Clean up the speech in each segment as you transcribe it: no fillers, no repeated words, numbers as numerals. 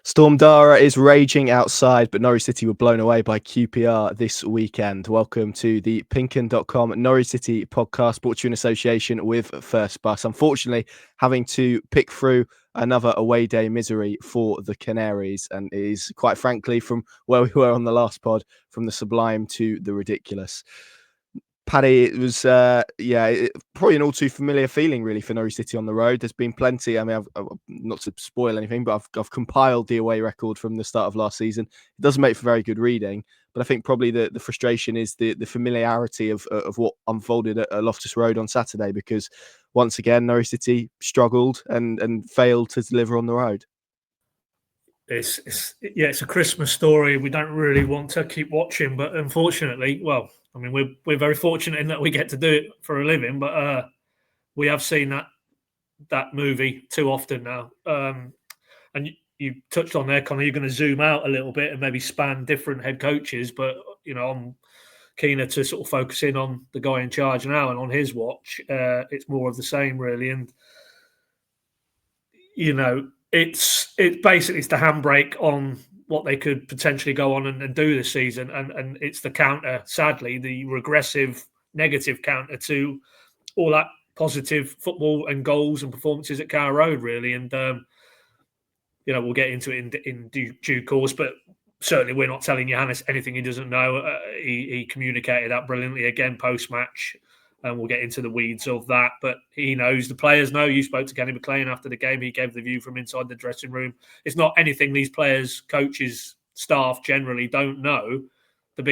Storm Darragh is raging outside, but Norwich City were blown away by QPR this weekend. Welcome to the PinkUn.com Norwich City podcast, brought to you in association with First Bus. Unfortunately, having to pick through another away day misery for the Canaries, and it is, quite frankly, from where we were on the last pod, from the sublime to the ridiculous. Paddy, it was, probably an all too familiar feeling, really, for Norwich City on the road. There's been plenty. I mean, I've not to spoil anything, but I've compiled the away record from the start of last season. It doesn't make for very good reading, but I think probably the frustration is the familiarity of what unfolded at Loftus Road on Saturday, because once again, Norwich City struggled and failed to deliver on the road. It's a Christmas story we don't really want to keep watching, but unfortunately, well, I mean, we're very fortunate in that we get to do it for a living, but we have seen that movie too often now. And you touched on there, Connor, you're going to zoom out a little bit and maybe span different head coaches, but I'm keener to sort of focus in on the guy in charge now, and on his watch, it's more of the same, really. And it's basically the handbrake on what they could potentially go on and do this season, and it's the counter, sadly, the regressive, negative counter to all that positive football and goals and performances at Carrow Road, really. And we'll get into it in due course, but certainly we're not telling Johannes anything he doesn't know. He communicated that brilliantly again post-match, and we'll get into the weeds of that. But he knows, the players know. You spoke to Kenny McLean after the game. He gave the view from inside the dressing room. It's not anything these players, coaches, staff generally don't know. The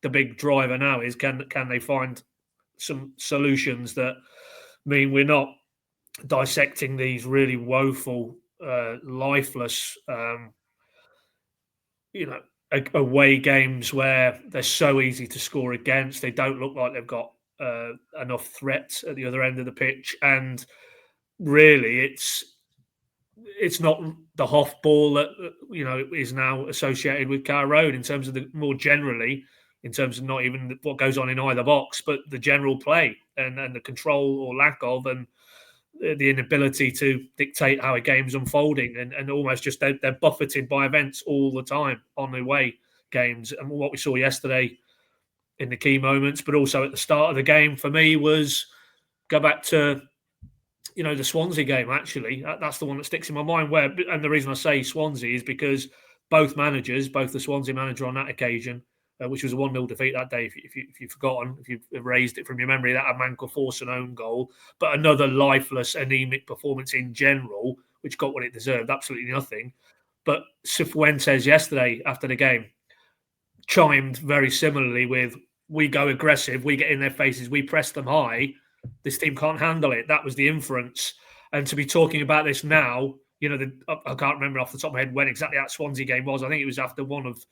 big driver now is can they find some solutions that mean we're not dissecting these really woeful, lifeless, away games where they're so easy to score against. They don't look like they've got enough threat at the other end of the pitch, and really, it's not the Hoff ball that is now associated with Carrow Road in terms of the more generally, in terms of not even what goes on in either box, but the general play and the control or lack of, and the inability to dictate how a game's unfolding, and almost just they're buffeted by events all the time on the away games. And what we saw yesterday in the key moments, but also at the start of the game, for me, was go back to the Swansea game. Actually, that's the one that sticks in my mind. And the reason I say Swansea is because both managers, both the Swansea manager on that occasion, which was a 1-0 defeat that day, if you've forgotten, if you've erased it from your memory, that a man could force an own goal, but another lifeless, anemic performance in general, which got what it deserved, absolutely nothing. But Cifuentes yesterday after the game chimed very similarly with, we go aggressive, we get in their faces, we press them high, this team can't handle it. That was the inference. And to be talking about this now, I can't remember off the top of my head when exactly that Swansea game was. I think it was after one of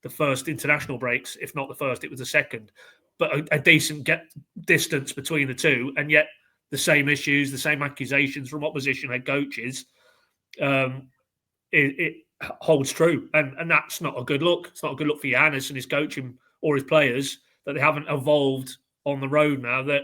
the first international breaks. If not the first, it was the second. But a decent distance between the two, and yet the same issues, the same accusations from opposition head coaches, it holds true. And that's not a good look. It's not a good look for Johannes and his coaching or his players, that they haven't evolved on the road now, that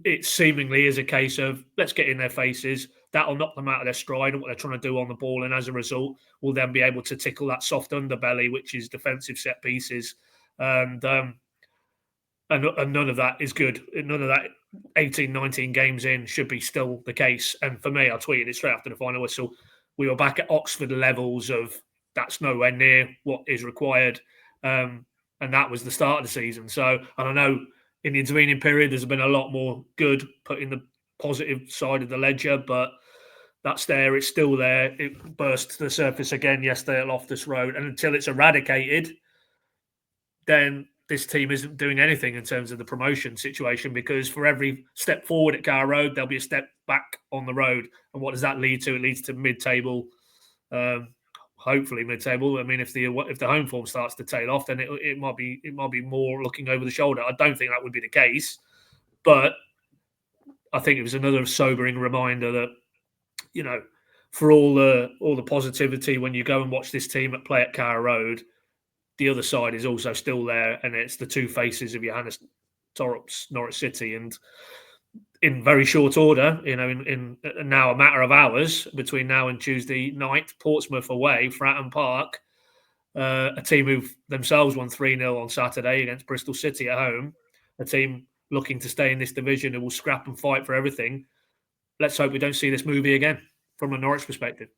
it seemingly is a case of, let's get in their faces. That'll knock them out of their stride and what they're trying to do on the ball. And as a result, we'll then be able to tickle that soft underbelly, which is defensive set pieces. And none of that is good. None of that 18, 19 games in should be still the case. And for me, I tweeted it straight after the final whistle. We were back at Oxford levels of, that's nowhere near what is required. And that was the start of the season. So, and I know in the intervening period, there's been a lot more good put in the positive side of the ledger, but that's there. It's still there. It burst to the surface again yesterday at Loftus Road. And until it's eradicated, then this team isn't doing anything in terms of the promotion situation, because for every step forward at Carrow Road, there'll be a step back on the road. And what does that lead to? It leads to mid-table, hopefully mid-table. I mean, if the home form starts to tail off, then it might be more looking over the shoulder. I don't think that would be the case, but I think it was another sobering reminder that, for all the positivity, when you go and watch this team play at Carrow Road, the other side is also still there, and it's the two faces of Johannes Thorup's Norwich City, and in very short order, in now a matter of hours between now and Tuesday night, Portsmouth away, Fratton Park, a team who themselves won 3-0 on Saturday against Bristol City at home, a team looking to stay in this division who will scrap and fight for everything. Let's hope we don't see this movie again from a Norwich perspective.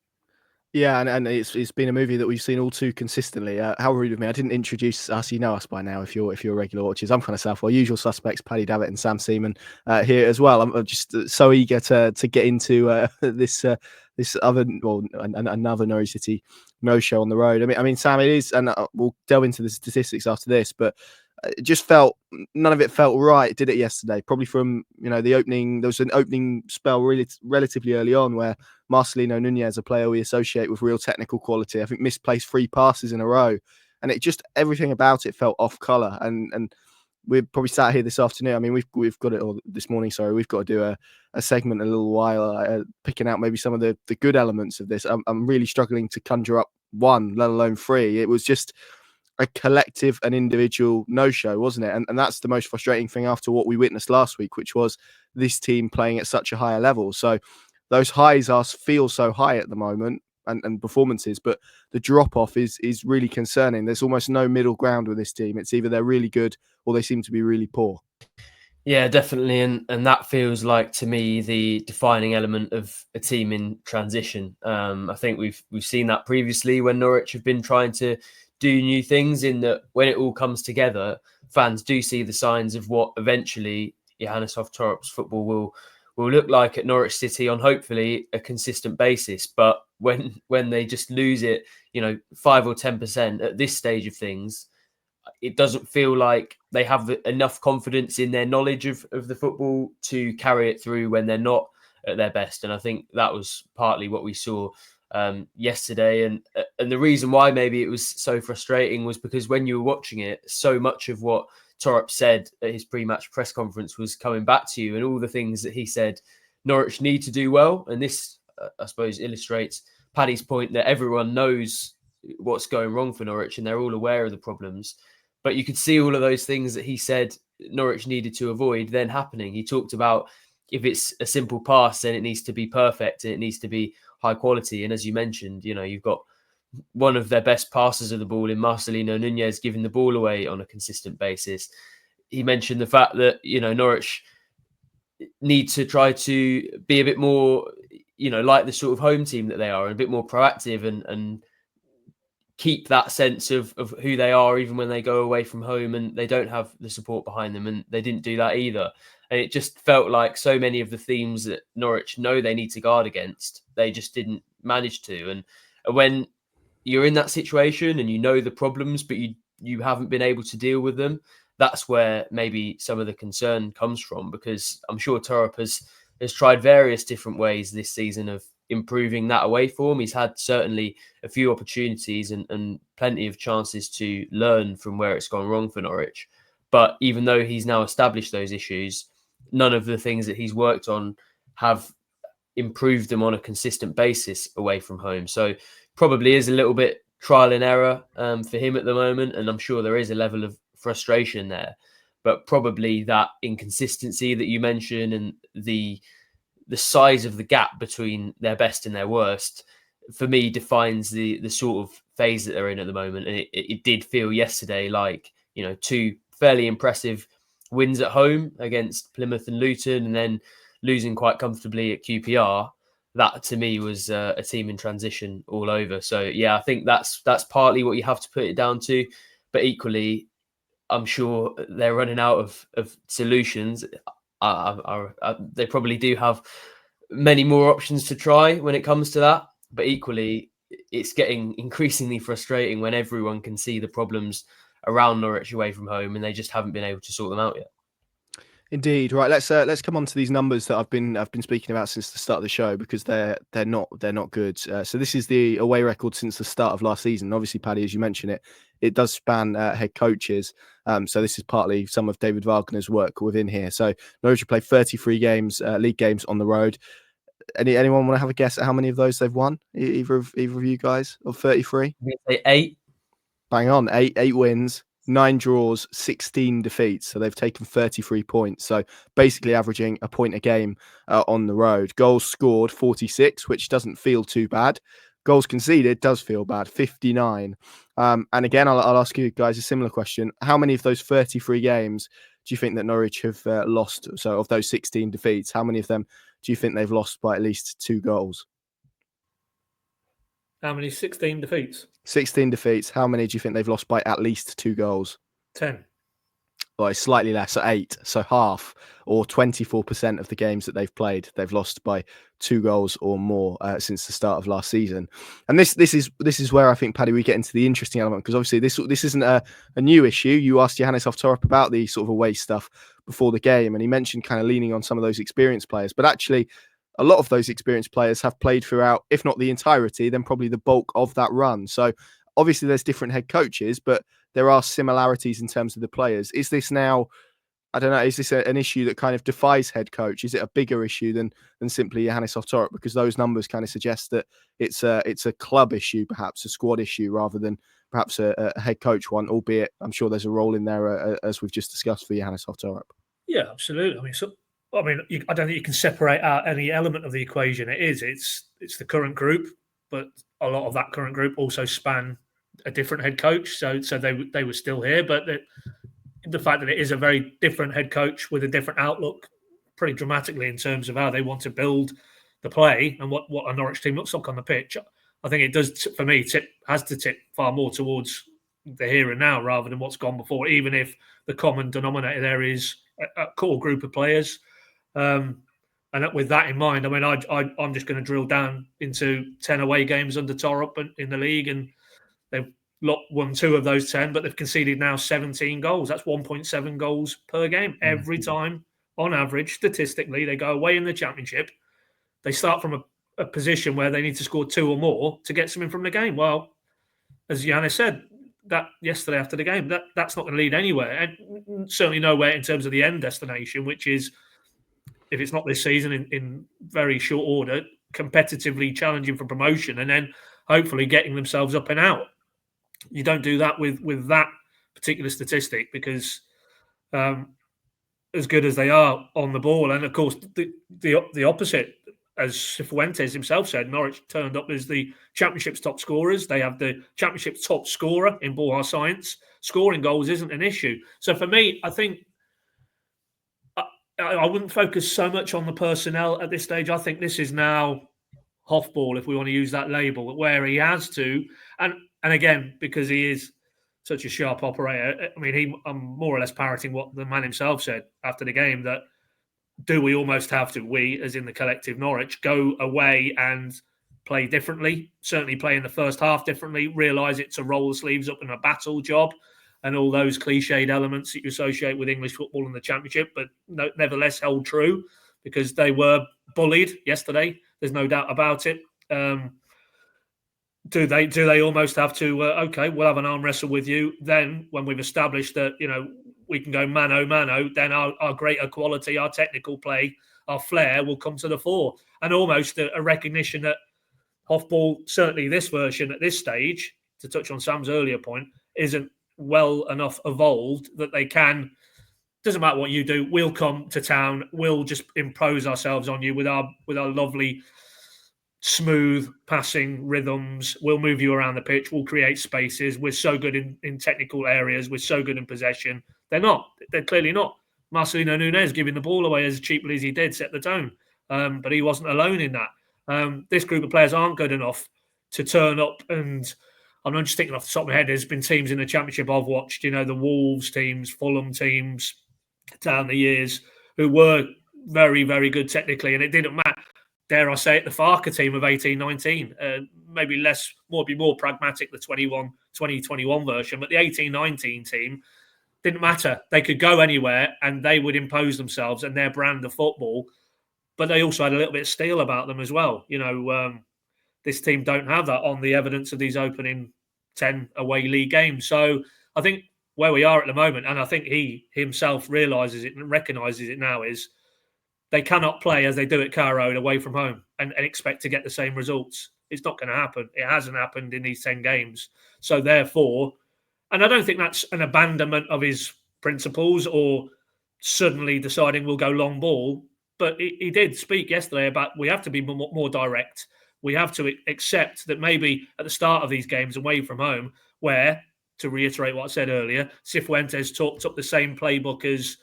Yeah, and it's been a movie that we've seen all too consistently. How rude of me! I didn't introduce us. You know us by now. If you're regular watchers, I'm Connor Southwell. Usual suspects: Paddy, Davitt, and Seaman here as well. I'm just so eager to get into this other another Norwich City no show on the road. I mean, Sam, it is, and we'll delve into the statistics after this, but it just felt none of it felt right, did it? Yesterday, probably from the opening. There was an opening spell really relatively early on where Marcelino Nunez, a player we associate with real technical quality, I think misplaced 3 passes in a row, and it just everything about it felt off colour. And we're probably sat here this afternoon. I mean, we've got it, or this morning, sorry, we've got to do a segment in a little while, picking out maybe some of the good elements of this. I'm really struggling to conjure up one, let alone 3. It was just a collective and individual no-show, wasn't it? And that's the most frustrating thing after what we witnessed last week, which was this team playing at such a higher level. So those highs feel so high at the moment and performances, but the drop-off is really concerning. There's almost no middle ground with this team. It's either they're really good or they seem to be really poor. Yeah, definitely. And that feels like, to me, the defining element of a team in transition. I think we've seen that previously when Norwich have been trying to do new things, in that when it all comes together, fans do see the signs of what eventually Johannes Hoff Thorup's football will look like at Norwich City on hopefully a consistent basis. But when they just lose it, 5 or 10% at this stage of things, it doesn't feel like they have enough confidence in their knowledge of the football to carry it through when they're not at their best. And I think that was partly what we saw yesterday. And the reason why maybe it was so frustrating was because when you were watching it, so much of what Thorup said at his pre-match press conference was coming back to you, and all the things that he said Norwich need to do well. And this, I suppose, illustrates Paddy's point that everyone knows what's going wrong for Norwich and they're all aware of the problems. But you could see all of those things that he said Norwich needed to avoid then happening. He talked about if it's a simple pass, then it needs to be perfect and it needs to be high quality. And as you mentioned, you've got one of their best passers of the ball in Marcelino Nunez giving the ball away on a consistent basis. He mentioned the fact that, Norwich need to try to be a bit more, like the sort of home team that they are, and a bit more proactive and keep that sense of who they are even when they go away from home and they don't have the support behind them. And they didn't do that either. And it just felt like so many of the themes that Norwich know they need to guard against, they just didn't manage to. And when you're in that situation and you know the problems, but you haven't been able to deal with them, that's where maybe some of the concern comes from, because I'm sure Thorup has tried various different ways this season of improving that away form. He's had certainly a few opportunities and plenty of chances to learn from where it's gone wrong for Norwich. But even though he's now established those issues, none of the things that he's worked on have improved them on a consistent basis away from home. So probably is a little bit trial and error for him at the moment. And I'm sure there is a level of frustration there. But probably that inconsistency that you mentioned and the size of the gap between their best and their worst, for me, defines the sort of phase that they're in at the moment. And it did feel yesterday like, 2 fairly impressive wins at home against Plymouth and Luton, and then losing quite comfortably at QPR. That to me was a team in transition all over. So yeah, I think that's partly what you have to put it down to. But equally, I'm sure they're running out of solutions. They probably do have many more options to try when it comes to that. But equally, it's getting increasingly frustrating when everyone can see the problems around Norwich away from home and they just haven't been able to sort them out yet. Indeed, right. Let's come on to these numbers that I've been speaking about since the start of the show, because they're not good. So this is the away record since the start of last season. Obviously, Paddy, as you mentioned, it does span head coaches. So this is partly some of David Wagner's work within here. So Norwich play 33 games, league games on the road. Anyone want to have a guess at how many of those they've won? Either of you guys, of 33? I'm going to say 8. Bang on, eight wins. 9 draws, 16 defeats. So they've taken 33 points. So basically averaging a point a game on the road. Goals scored 46, which doesn't feel too bad. Goals conceded does feel bad, 59. And again, I'll ask you guys a similar question. How many of those 33 games do you think that Norwich have lost? So of those 16 defeats, how many of them do you think they've lost by at least 2 goals? How many? 16 defeats? 16 defeats. How many do you think they've lost by at least 2 goals? 10. Well, it's slightly less, so 8. So half, or 24% of the games that they've played, they've lost by 2 goals or more since the start of last season. And this is where I think, Paddy, we get into the interesting element, because obviously this isn't a new issue. You asked Johannes Hoff Thorup about the sort of away stuff before the game, and he mentioned kind of leaning on some of those experienced players. But actually, a lot of those experienced players have played throughout, if not the entirety, then probably the bulk of that run. So obviously there's different head coaches, but there are similarities in terms of the players. Is this now, I don't know, is this an issue that kind of defies head coach? Is it a bigger issue than simply Johannes Hoff Thorup? Because those numbers kind of suggest that it's a club issue, perhaps a squad issue, rather than perhaps a head coach one, albeit I'm sure there's a role in there, as we've just discussed, for Johannes Hoff Thorup. Yeah, absolutely. I don't think you can separate out any element of the equation. It's the current group, but a lot of that current group also span a different head coach. So they were still here, but the fact that it is a very different head coach with a different outlook, pretty dramatically in terms of how they want to build the play and what a Norwich team looks like on the pitch. I think it does, for me, has to tip far more towards the here and now rather than what's gone before, even if the common denominator there is a core group of players. And with that in mind, I mean, I'm just going to drill down into 10 away games under Thorup in the league, and they've won 2 of those 10, but they've conceded now 17 goals. That's 1.7 goals per game every time, on average. Statistically, they go away in the Championship. They start from a position where they need to score 2 or more to get something from the game. Well, as Johannes said that yesterday after the game, that's not going to lead anywhere, and certainly nowhere in terms of the end destination, which is, if it's not this season, in very short order, competitively challenging for promotion and then hopefully getting themselves up and out. You don't do that with that particular statistic, because as good as they are on the ball, and of course the opposite, as Cifuentes himself said, Norwich turned up as the Championship's top scorers. They have the Championship's top scorer in ball science. Scoring goals isn't an issue. So for me, I think I wouldn't focus so much on the personnel at this stage. I think this is now Hoff ball, if we want to use that label, where he has to, and again, because he is such a sharp operator, I mean, I'm more or less parroting what the man himself said after the game, that do we almost have to, we, as in the collective Norwich, go away and play differently, certainly play in the first half differently, realise it's a roll the sleeves up and a battle job, and all those cliched elements that you associate with English football and the Championship, but nevertheless held true, because they were bullied yesterday. There's no doubt about it. Do they almost have to, okay, we'll have an arm wrestle with you. Then when we've established that, we can go mano, then our greater quality, our technical play, our flair will come to the fore. And almost a recognition that Hoff-ball, certainly this version at this stage, to touch on Sam's earlier point, isn't well enough evolved that they can, doesn't matter what you do, we'll come to town, we'll just impose ourselves on you with our lovely smooth passing rhythms, we'll move you around the pitch, we'll create spaces, we're so good in technical areas, we're so good in possession. They're clearly not. Marcelino Núñez giving the ball away as cheaply as he did set the tone, but he wasn't alone in that. This group of players aren't good enough to turn up, and I'm not just thinking off the top of my head, there's been teams in the Championship I've watched, the Wolves teams, Fulham teams down the years, who were very, very good technically, and it didn't matter. Dare I say it, the Farker team of 18-19, maybe be more pragmatic, the 2021 version, but the 18-19 team didn't matter. They could go anywhere and they would impose themselves and their brand of football, but they also had a little bit of steel about them as well. This team don't have that on the evidence of these opening 10 away league games. So I think where we are at the moment, and I think he himself realises it and recognises it now, is they cannot play as they do at Carrow Road away from home and expect to get the same results. It's not going to happen. It hasn't happened in these 10 games. So therefore, And I don't think that's an abandonment of his principles or suddenly deciding we'll go long ball. But he did speak yesterday about we have to be more direct. We have to accept that maybe at the start of these games away from home, where, to reiterate what I said earlier, Cifuentes took the same playbook as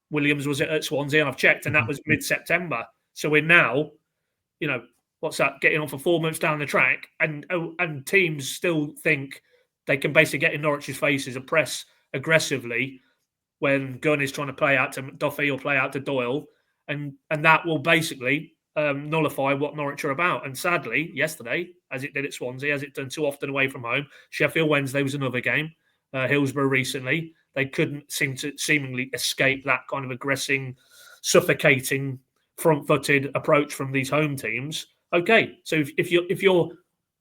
Williams was at Swansea, and I've checked, and that was mid-September. So we're now, what's that, getting on for 4 months down the track, and teams still think they can basically get in Norwich's faces and press aggressively when Gunn is trying to play out to Duffy or play out to Doyle, and that will basically nullify what Norwich are about. And sadly, yesterday, as it did at Swansea, as it done too often away from home, Sheffield Wednesday was another game, Hillsborough recently, they couldn't seemingly escape that kind of aggressing, suffocating, front-footed approach from these home teams. Okay, so if your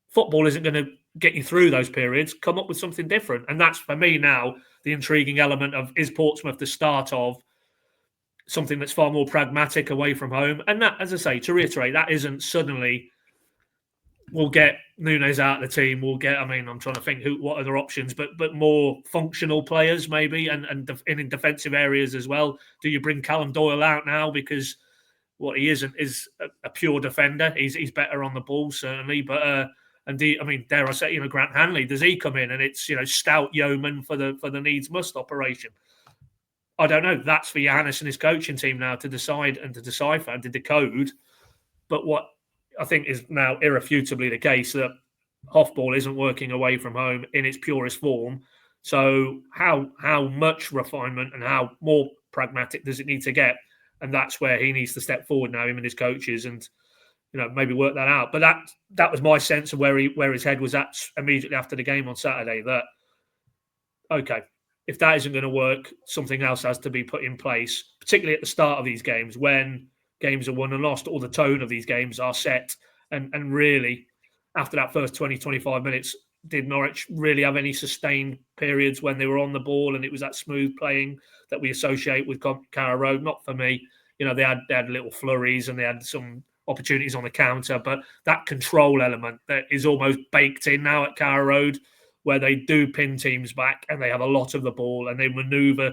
football isn't going to get you through those periods, come up with something different. And that's, for me now, the intriguing element of, is Portsmouth the start of something that's far more pragmatic away from home? And that, as I say, to reiterate, that isn't suddenly we'll get Nunes out of the team. We'll get, I'm trying to think what other options, but more functional players maybe, and in defensive areas as well. Do you bring Callum Doyle out now because what he isn't is a pure defender? He's better on the ball certainly, but dare I say, Grant Hanley, does he come in and it's stout yeoman for the needs must operation? I don't know. That's for Johannes and his coaching team now to decide and to decipher and to decode. But what I think is now irrefutably the case, that Hofball isn't working away from home in its purest form. So how much refinement and how more pragmatic does it need to get? And that's where he needs to step forward now, him and his coaches, and maybe work that out. But that was my sense of where his head was at immediately after the game on Saturday. That okay, if that isn't going to work, something else has to be put in place, particularly at the start of these games when games are won and lost, or the tone of these games are set. And really, after that first 20, 25 minutes, did Norwich really have any sustained periods when they were on the ball and it was that smooth playing that we associate with Carrow Road? Not for me. They had little flurries and they had some opportunities on the counter, but that control element that is almost baked in now at Carrow Road, where they do pin teams back and they have a lot of the ball and they maneuver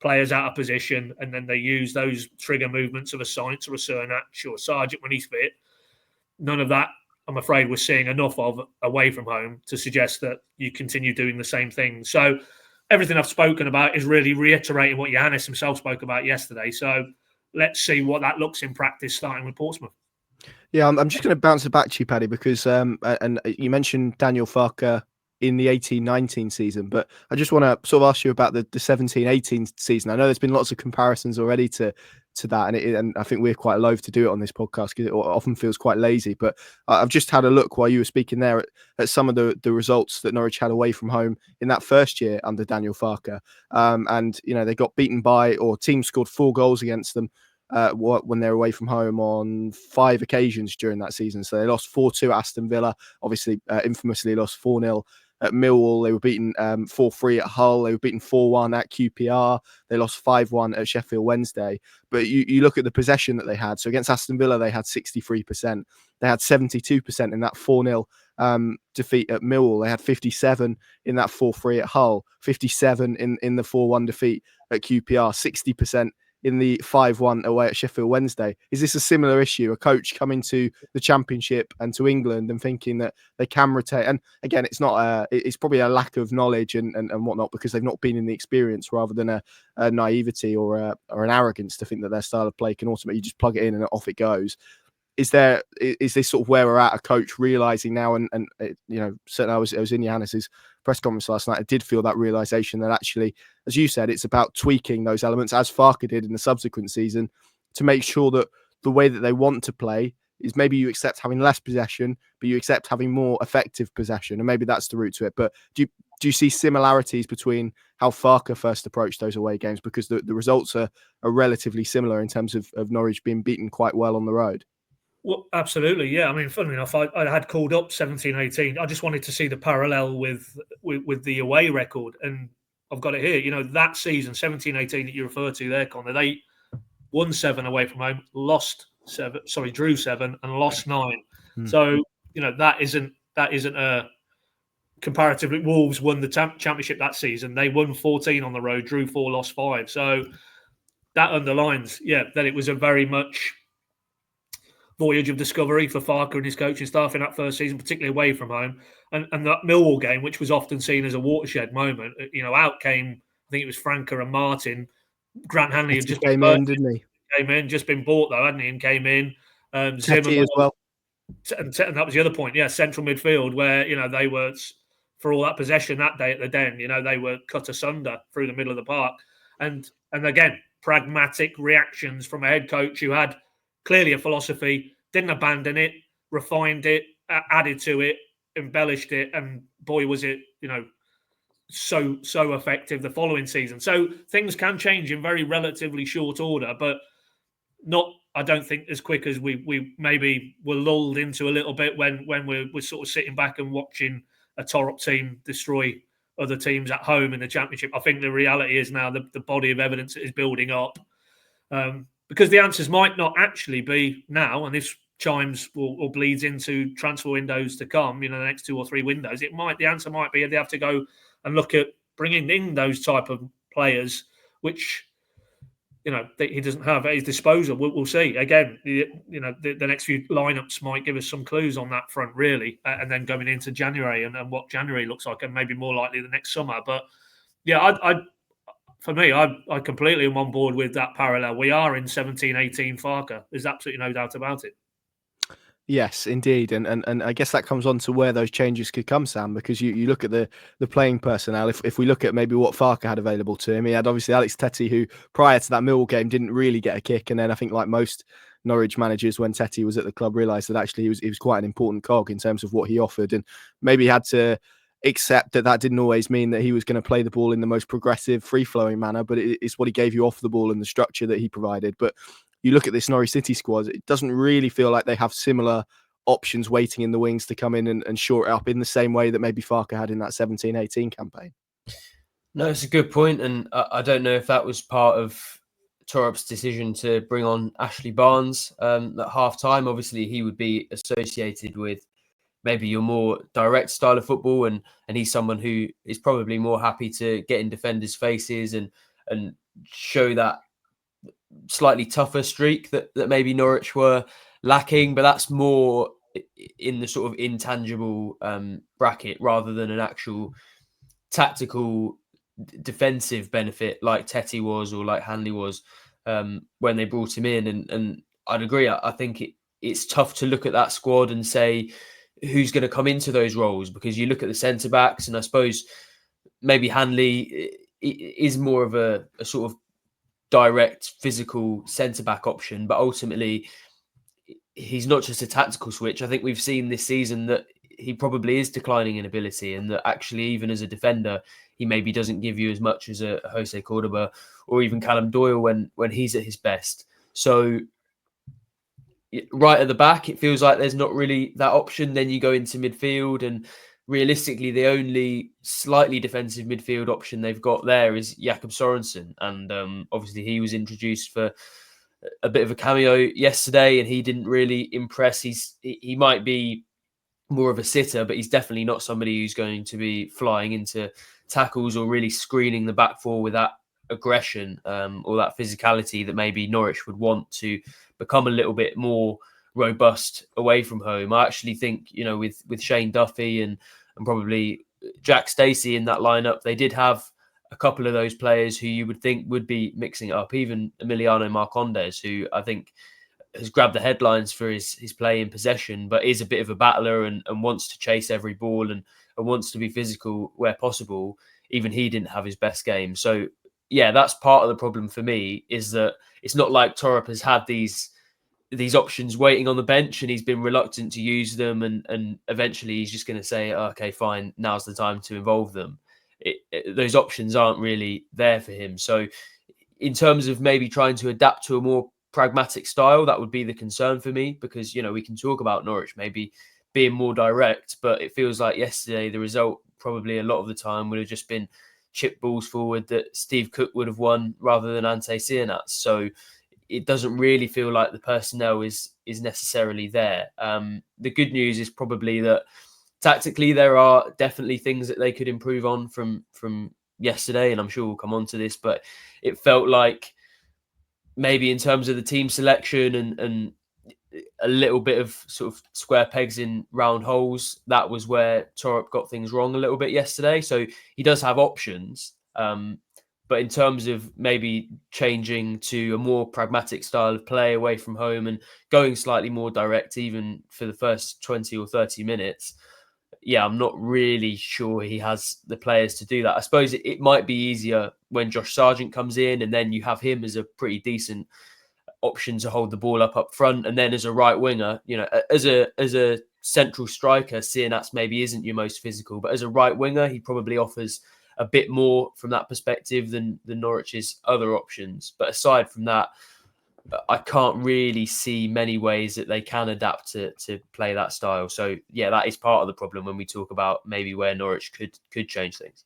players out of position, and then they use those trigger movements of a Sainz or a Cernach or a Sargent when he's fit. None of that, I'm afraid, we're seeing enough of away from home to suggest that you continue doing the same thing. So everything I've spoken about is really reiterating what Johannes himself spoke about yesterday. So let's see what that looks in practice, starting with Portsmouth. Yeah, I'm just going to bounce it back to you, Paddy, because and you mentioned Daniel Farke in the 18-19 season, but I just want to sort of ask you about the 17-18 season. I know there's been lots of comparisons already to that, and I think we're quite loath to do it on this podcast because it often feels quite lazy. But I've just had a look while you were speaking there at some of the results that Norwich had away from home in that first year under Daniel Farke, and they got beaten by, or teams scored 4 goals against them when they're away from home on 5 occasions during that season. So they lost 4-2 at Aston Villa, obviously infamously lost 4-0 at Millwall. They were beaten 4-3 at Hull. They were beaten 4-1 at QPR. They lost 5-1 at Sheffield Wednesday. But you look at the possession that they had. So against Aston Villa, they had 63%. They had 72% in that 4-0 defeat at Millwall. They had 57 in that 4-3 at Hull, 57 in the 4-1 defeat at QPR, 60% in the 5-1 away at Sheffield Wednesday. Is this a similar issue? A coach coming to the Championship and to England and thinking that they can rotate? And again, it's not it's probably a lack of knowledge and whatnot, because they've not been in the experience, rather than a naivety or an arrogance to think that their style of play can ultimately just plug it in and off it goes. Is this sort of where we're at, a coach realizing now, and certainly I was in Johannes's press conference last night, I did feel that realization that actually, as you said, it's about tweaking those elements, as Farke did in the subsequent season, to make sure that the way that they want to play is, maybe you accept having less possession, but you accept having more effective possession, and maybe that's the route to it. But do you see similarities between how Farke first approached those away games, because the results are relatively similar in terms of Norwich being beaten quite well on the road? Well, absolutely, yeah. Funnily enough, I had called up 17-18. I just wanted to see the parallel with the away record, and I've got it here. That season, 17-18 that you refer to there, Connor, they won 7 away from home, drew 7 and lost 9. So that isn't a comparatively, Wolves won the championship that season. They won 14 on the road, drew 4, lost 5. So that underlines, that it was a very much voyage of discovery for Farke and his coaching staff in that first season, particularly away from home. And that Millwall game, which was often seen as a watershed moment, out came, I think it was Franca and Martin. Grant Hanley had just came in, didn't he? Came in, just been bought though, hadn't he? And came in. Zimmerman as well. And that was the other point. Central midfield where, they were, for all that possession that day at the Den, they were cut asunder through the middle of the park. And again, pragmatic reactions from a head coach who had clearly a philosophy, didn't abandon it, refined it, added to it, embellished it, and boy, was it, so effective the following season. So things can change in very relatively short order, but not, I don't think, as quick as we maybe were lulled into a little bit when we're sort of sitting back and watching a Thorup team destroy other teams at home in the Championship. I think the reality is now the body of evidence is building up. Because the answers might not actually be now, and this chimes or bleeds into transfer windows to come, the next 2 or 3 windows. The answer might be they have to go and look at bringing in those type of players, which he doesn't have at his disposal. We'll see. Again, the next few lineups might give us some clues on that front, really, and then going into January and what January looks like, and maybe more likely the next summer. But for me, I completely am on board with that parallel. We are in 17-18 Farke. There's absolutely no doubt about it. Yes, indeed. And I guess that comes on to where those changes could come, Sam, because you look at the playing personnel. If we look at maybe what Farke had available to him, he had obviously Alex Tettey, who prior to that Millwall game didn't really get a kick. And then I think, like most Norwich managers, when Tettey was at the club, realised that actually he was quite an important cog in terms of what he offered, and maybe had to accept that didn't always mean that he was going to play the ball in the most progressive, free-flowing manner, but it's what he gave you off the ball and the structure that he provided. But you look at this Norwich City squad, it doesn't really feel like they have similar options waiting in the wings to come in and shore it up in the same way that maybe Farke had in that 17-18 campaign. No, it's a good point, and I don't know if that was part of Thorup's decision to bring on Ashley Barnes at half-time. Obviously, he would be associated with maybe your more direct style of football, and he's someone who is probably more happy to get in defenders' faces and show that slightly tougher streak that maybe Norwich were lacking, but that's more in the sort of intangible bracket rather than an actual tactical defensive benefit like Tettey was or like Hanley was when they brought him in. And I'd agree. I think it's tough to look at that squad and say who's going to come into those roles, because you look at the centre backs, and I suppose maybe Hanley is more of a sort of direct physical centre back option, but ultimately he's not just a tactical switch. I think we've seen this season that he probably is declining in ability, and that actually even as a defender he maybe doesn't give you as much as a Jose Cordoba or even Callum Doyle when he's at his best. So right at the back it feels like there's not really that option. Then you go into midfield, and realistically the only slightly defensive midfield option they've got there is Jakob Sorensen, and obviously he was introduced for a bit of a cameo yesterday and he didn't really impress. He might be more of a sitter, but he's definitely not somebody who's going to be flying into tackles or really screening the back four with that aggression or that physicality that maybe Norwich would want to become a little bit more robust away from home. I actually think, with Shane Duffy and probably Jack Stacey in that lineup, they did have a couple of those players who you would think would be mixing it up. Even Emiliano Marcondes, who I think has grabbed the headlines for his play in possession, but is a bit of a battler and wants to chase every ball and wants to be physical where possible. Even he didn't have his best game. So yeah, that's part of the problem for me, is that it's not like Thorup has had these options waiting on the bench and he's been reluctant to use them, and eventually he's just going to say, okay, fine, now's the time to involve them. Those options aren't really there for him. So in terms of maybe trying to adapt to a more pragmatic style, that would be the concern for me, because we can talk about Norwich maybe being more direct, but it feels like yesterday the result probably a lot of the time would have just been chip balls forward that Steve Cook would have won rather than Ante Cianats. So it doesn't really feel like the personnel is necessarily there. The good news is probably that Tactically, there are definitely things that they could improve on from yesterday, and I'm sure we'll come on to this, but it felt like maybe in terms of the team selection and a little bit of sort of square pegs in round holes, that was where Thorup got things wrong a little bit yesterday. So he does have options. But in terms of maybe changing to a more pragmatic style of play away from home and going slightly more direct, even for the first 20 or 30 minutes, yeah, I'm not really sure he has the players to do that. I suppose it might be easier when Josh Sargent comes in, and then you have him as a pretty decent option to hold the ball up front. And then as a right winger, as a central striker, Sienats maybe isn't your most physical, but as a right winger, he probably offers a bit more from that perspective than Norwich's other options. But aside from that, I can't really see many ways that they can adapt to play that style. So yeah, that is part of the problem when we talk about maybe where Norwich could change things.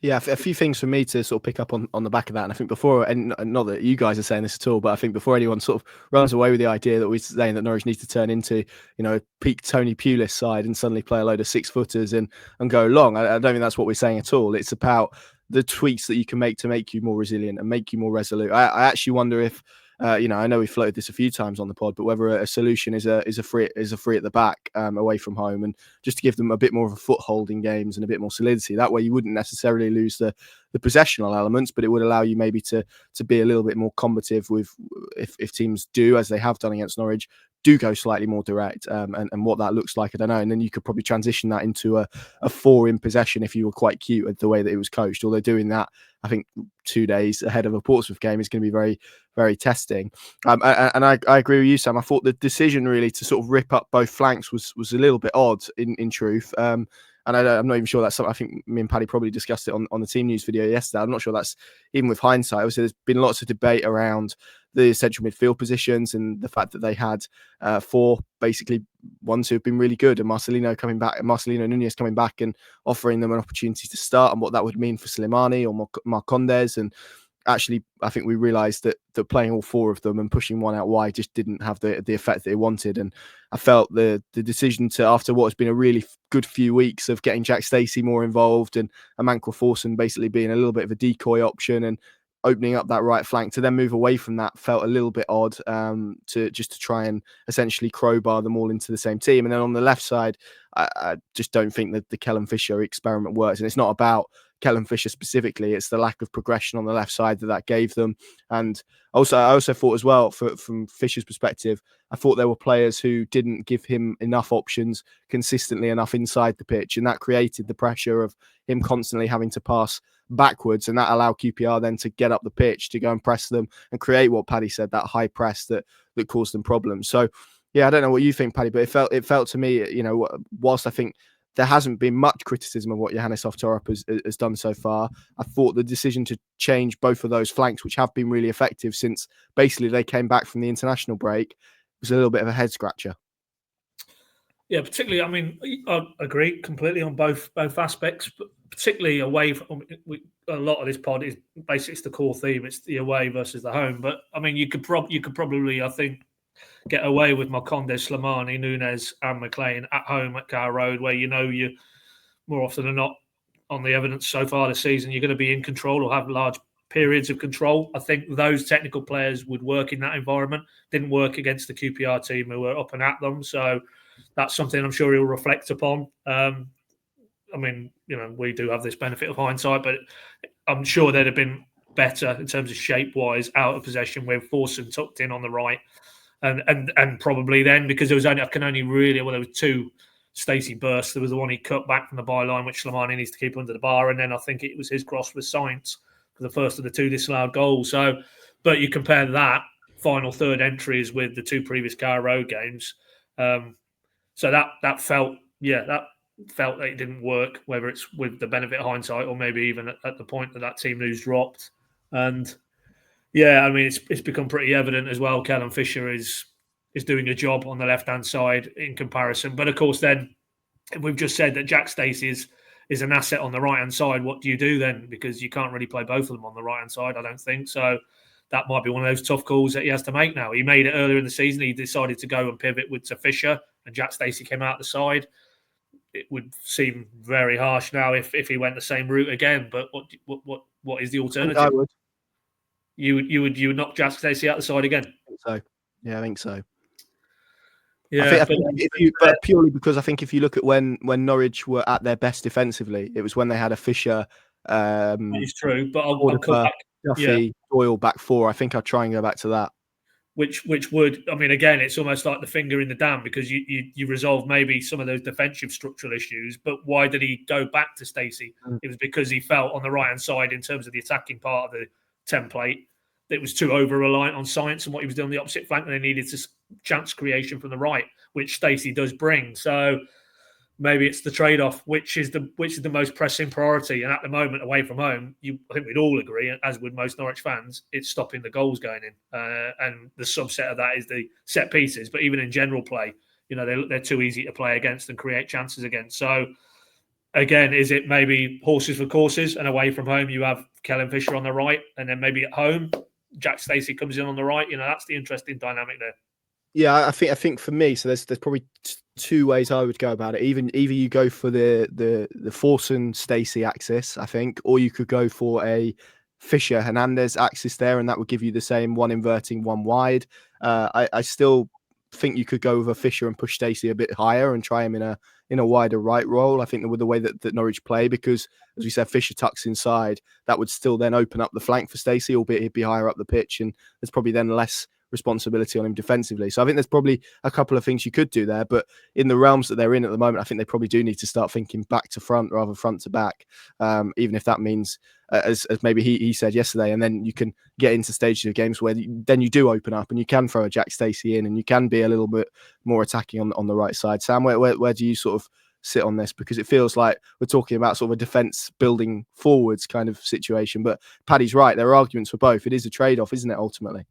Yeah, a few things for me to sort of pick up on the back of that. And I think before, and not that you guys are saying this at all, but I think before anyone sort of runs away with the idea that we're saying that Norwich needs to turn into, a peak Tony Pulis side and suddenly play a load of 6-footers and go long. I don't think that's what we're saying at all. It's about the tweaks that you can make to make you more resilient and make you more resolute. I actually wonder if, I know we floated this a few times on the pod, but whether a solution is a free at the back away from home, and just to give them a bit more of a foothold in games and a bit more solidity. That way, you wouldn't necessarily lose the possessional elements, but it would allow you maybe to be a little bit more combative with if teams do, as they have done against Norwich, do go slightly more direct, and what that looks like, I don't know. And then you could probably transition that into a 4 in possession if you were quite cute at the way that it was coached. Although doing that, I think 2 days ahead of a Portsmouth game is going to be very, very testing. And I agree with you, Sam. I thought the decision really to sort of rip up both flanks was a little bit odd in truth. And I'm not even sure that's something. I think me and Paddy probably discussed it on the team news video yesterday. I'm not sure that's, even with hindsight, obviously there's been lots of debate around the central midfield positions and the fact that they had 4 basically ones who have been really good, and Marcelino Núñez coming back and offering them an opportunity to start, and what that would mean for Slimani or Marcondes. And actually, I think we realised that playing all 4 of them and pushing one out wide just didn't have the effect that it wanted. And I felt the decision to, after what has been a really good few weeks of getting Jack Stacey more involved and Amankwa Forson basically being a little bit of a decoy option and opening up that right flank, to then move away from that felt a little bit odd, to try and essentially crowbar them all into the same team. And then on the left side, I just don't think that the Kellen Fisher experiment works. And it's not about Kellen Fisher specifically, it's the lack of progression on the left side that gave them. And I also thought as well, from Fisher's perspective, I thought there were players who didn't give him enough options consistently enough inside the pitch, and that created the pressure of him constantly having to pass backwards, and that allowed QPR then to get up the pitch to go and press them and create what Paddy said, that high press that caused them problems. So yeah, I don't know what you think, Paddy, but it felt to me, whilst I think there hasn't been much criticism of what Johannes Hoff Thorup has done so far, I thought the decision to change both of those flanks, which have been really effective since basically they came back from the international break, was a little bit of a head scratcher. Yeah, particularly, I mean, I agree completely on both aspects, but particularly away from, a lot of this pod is basically, it's the core theme, it's the away versus the home. But I mean, you could probably, I think, get away with Marcondes, Slimani, Núñez and McLean at home at Carrow Road, where you more often than not, on the evidence so far this season, you're going to be in control or have large periods of control. I think those technical players would work in that environment. Didn't work against the QPR team who were up and at them. So that's something I'm sure he'll reflect upon. I mean, we do have this benefit of hindsight, but I'm sure they'd have been better in terms of shape-wise out of possession with Forson tucked in on the right. And probably then, because there was 2 Stacey bursts. There was the one he cut back from the byline, which Slimani needs to keep under the bar, and then I think it was his cross with Sainz for the first of the 2 disallowed goals. So, but you compare that final third entries with the 2 previous Carrow Road games, so that felt that it didn't work, whether it's with the benefit of hindsight or maybe even at the point that team news dropped. And yeah, I mean, it's become pretty evident as well. Kellen Fisher is doing a job on the left-hand side in comparison. But of course, then we've just said that Jack Stacey is an asset on the right-hand side. What do you do then? Because you can't really play both of them on the right-hand side, I don't think. So that might be one of those tough calls that he has to make now. He made it earlier in the season. He decided to go and pivot to Fisher, and Jack Stacey came out the side. it would seem very harsh now if he went the same route again. But what is the alternative? I would. You would knock Jack Stacey out the side again? I think so. Yeah, I think so. Yeah, I think but purely because I think if you look at when Norwich were at their best defensively, it was when they had a Fisher, that is true. But I'll come back. Duffy, Doyle back four. I think I'll try and go back to that. Which would, I mean, again, it's almost like the finger in the dam, because you resolve maybe some of those defensive structural issues. But why did he go back to Stacey? It was because he felt on the right hand side in terms of the attacking part of the template that it was too over reliant on science and what he was doing on the opposite flank, and they needed to chance creation from the right, which Stacey does bring. So maybe it's the trade-off, which is the most pressing priority. And at the moment, away from home, I think we'd all agree, as would most Norwich fans, it's stopping the goals going in. And the subset of that is the set pieces. But even in general play, they're too easy to play against and create chances against. So again, is it maybe horses for courses? And away from home, you have Kellen Fisher on the right, and then maybe at home, Jack Stacey comes in on the right. That's the interesting dynamic there. Yeah, I think for me, so there's probably two ways I would go about it. Either you go for the Forson Stacey axis, I think, or you could go for a Fisher Hernandez axis there, and that would give you the same one inverting, one wide. I still think you could go with a Fisher and push Stacey a bit higher and try him in a wider right role. I think with the way that Norwich play, because as we said, Fisher tucks inside, that would still then open up the flank for Stacey, albeit he'd be higher up the pitch, and there's probably then less responsibility on him defensively. So I think there's probably a couple of things you could do there, but in the realms that they're in at the moment, I think they probably do need to start thinking back to front rather than front to back, even if that means as maybe he said yesterday, and then you can get into stages of games where then you do open up and you can throw a Jack Stacey in and you can be a little bit more attacking on the right side. Sam, where do you sort of sit on this? Because it feels like we're talking about sort of a defence building forwards kind of situation, but Paddy's right, there are arguments for both. It is a trade-off, isn't it, ultimately?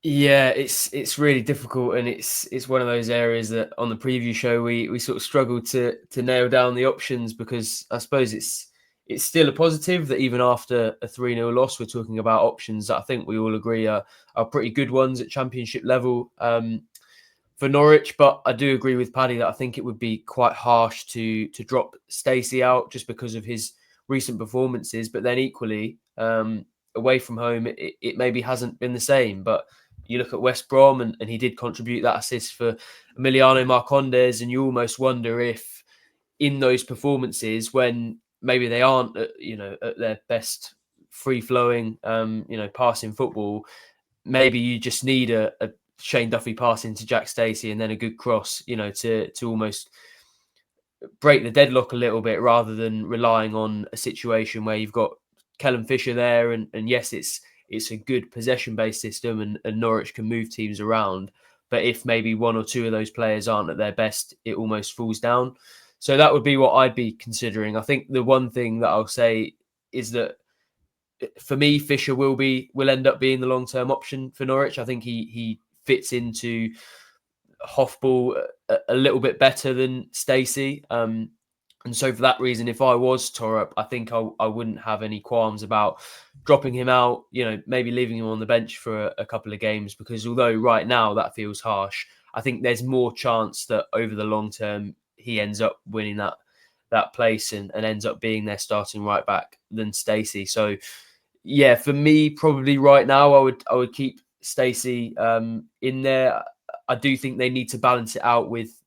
Yeah, it's really difficult, and it's one of those areas that on the preview show we sort of struggled to nail down the options, because I suppose it's still a positive that even after a 3-0 loss, we're talking about options that I think we all agree are pretty good ones at Championship level for Norwich. But I do agree with Paddy that I think it would be quite harsh to drop Stacey out just because of his recent performances. But then equally, away from home, it maybe hasn't been the same. But you look at West Brom, and he did contribute that assist for Emiliano Marcondes, and you almost wonder if in those performances, when maybe they aren't at their best free-flowing passing football, maybe you just need a Shane Duffy pass into Jack Stacey and then a good cross, to almost break the deadlock a little bit, rather than relying on a situation where you've got Kellen Fisher there, and yes, it's a good possession-based system, and Norwich can move teams around. But if maybe one or two of those players aren't at their best, it almost falls down. So that would be what I'd be considering. I think the one thing that I'll say is that for me, Fisher will end up being the long-term option for Norwich. I think he fits into Hoffball a little bit better than Stacey. And so for that reason, if I was Thorup, I think I wouldn't have any qualms about dropping him out, maybe leaving him on the bench for a couple of games, because although right now that feels harsh, I think there's more chance that over the long term, he ends up winning that place and ends up being their starting right back than Stacey. So yeah, for me, probably right now, I would keep Stacey in there. I do think they need to balance it out with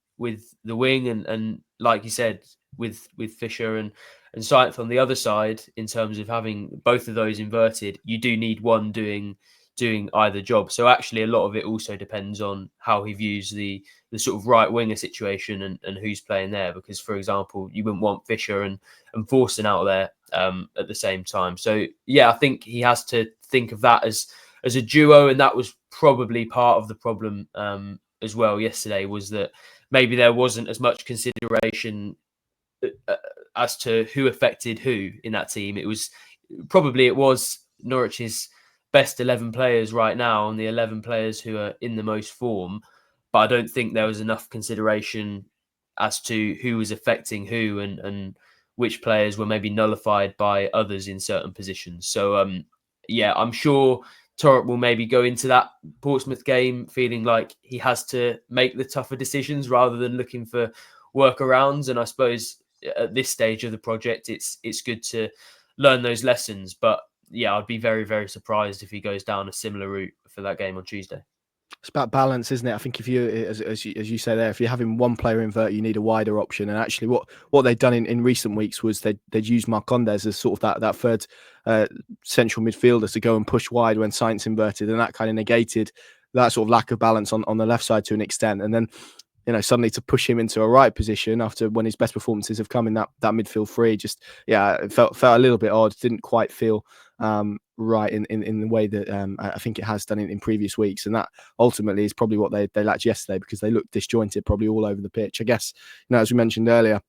the wing and like you said, with Fisher and Sainz on the other side, in terms of having both of those inverted, you do need one doing either job. So actually a lot of it also depends on how he views the sort of right winger situation and who's playing there. Because, for example, you wouldn't want Fisher and Forson out there at the same time. So yeah, I think he has to think of that as a duo, and that was probably part of the problem as well yesterday, was that maybe there wasn't as much consideration as to who affected who in that team. It was Norwich's best 11 players right now, and the 11 players who are in the most form. But I don't think there was enough consideration as to who was affecting who and which players were maybe nullified by others in certain positions. So yeah, I'm sure Thorup will maybe go into that Portsmouth game feeling like he has to make the tougher decisions rather than looking for workarounds. And I suppose at this stage of the project, it's good to learn those lessons. But yeah, I'd be very, very surprised if he goes down a similar route for that game on Tuesday. It's about balance, isn't it? I think if you, as you say there, if you're having one player invert, you need a wider option. And actually, what they've done in recent weeks was they'd used Marcondes as sort of that third central midfielder to go and push wide when Sainz inverted, and that kind of negated that sort of lack of balance on the left side to an extent. And then, suddenly to push him into a right position after when his best performances have come in that midfield three, just it felt a little bit odd. Didn't quite feel right in the way that I think it has done in previous weeks, and that ultimately is probably what they lacked yesterday, because they looked disjointed probably all over the pitch. I guess, as we mentioned earlier,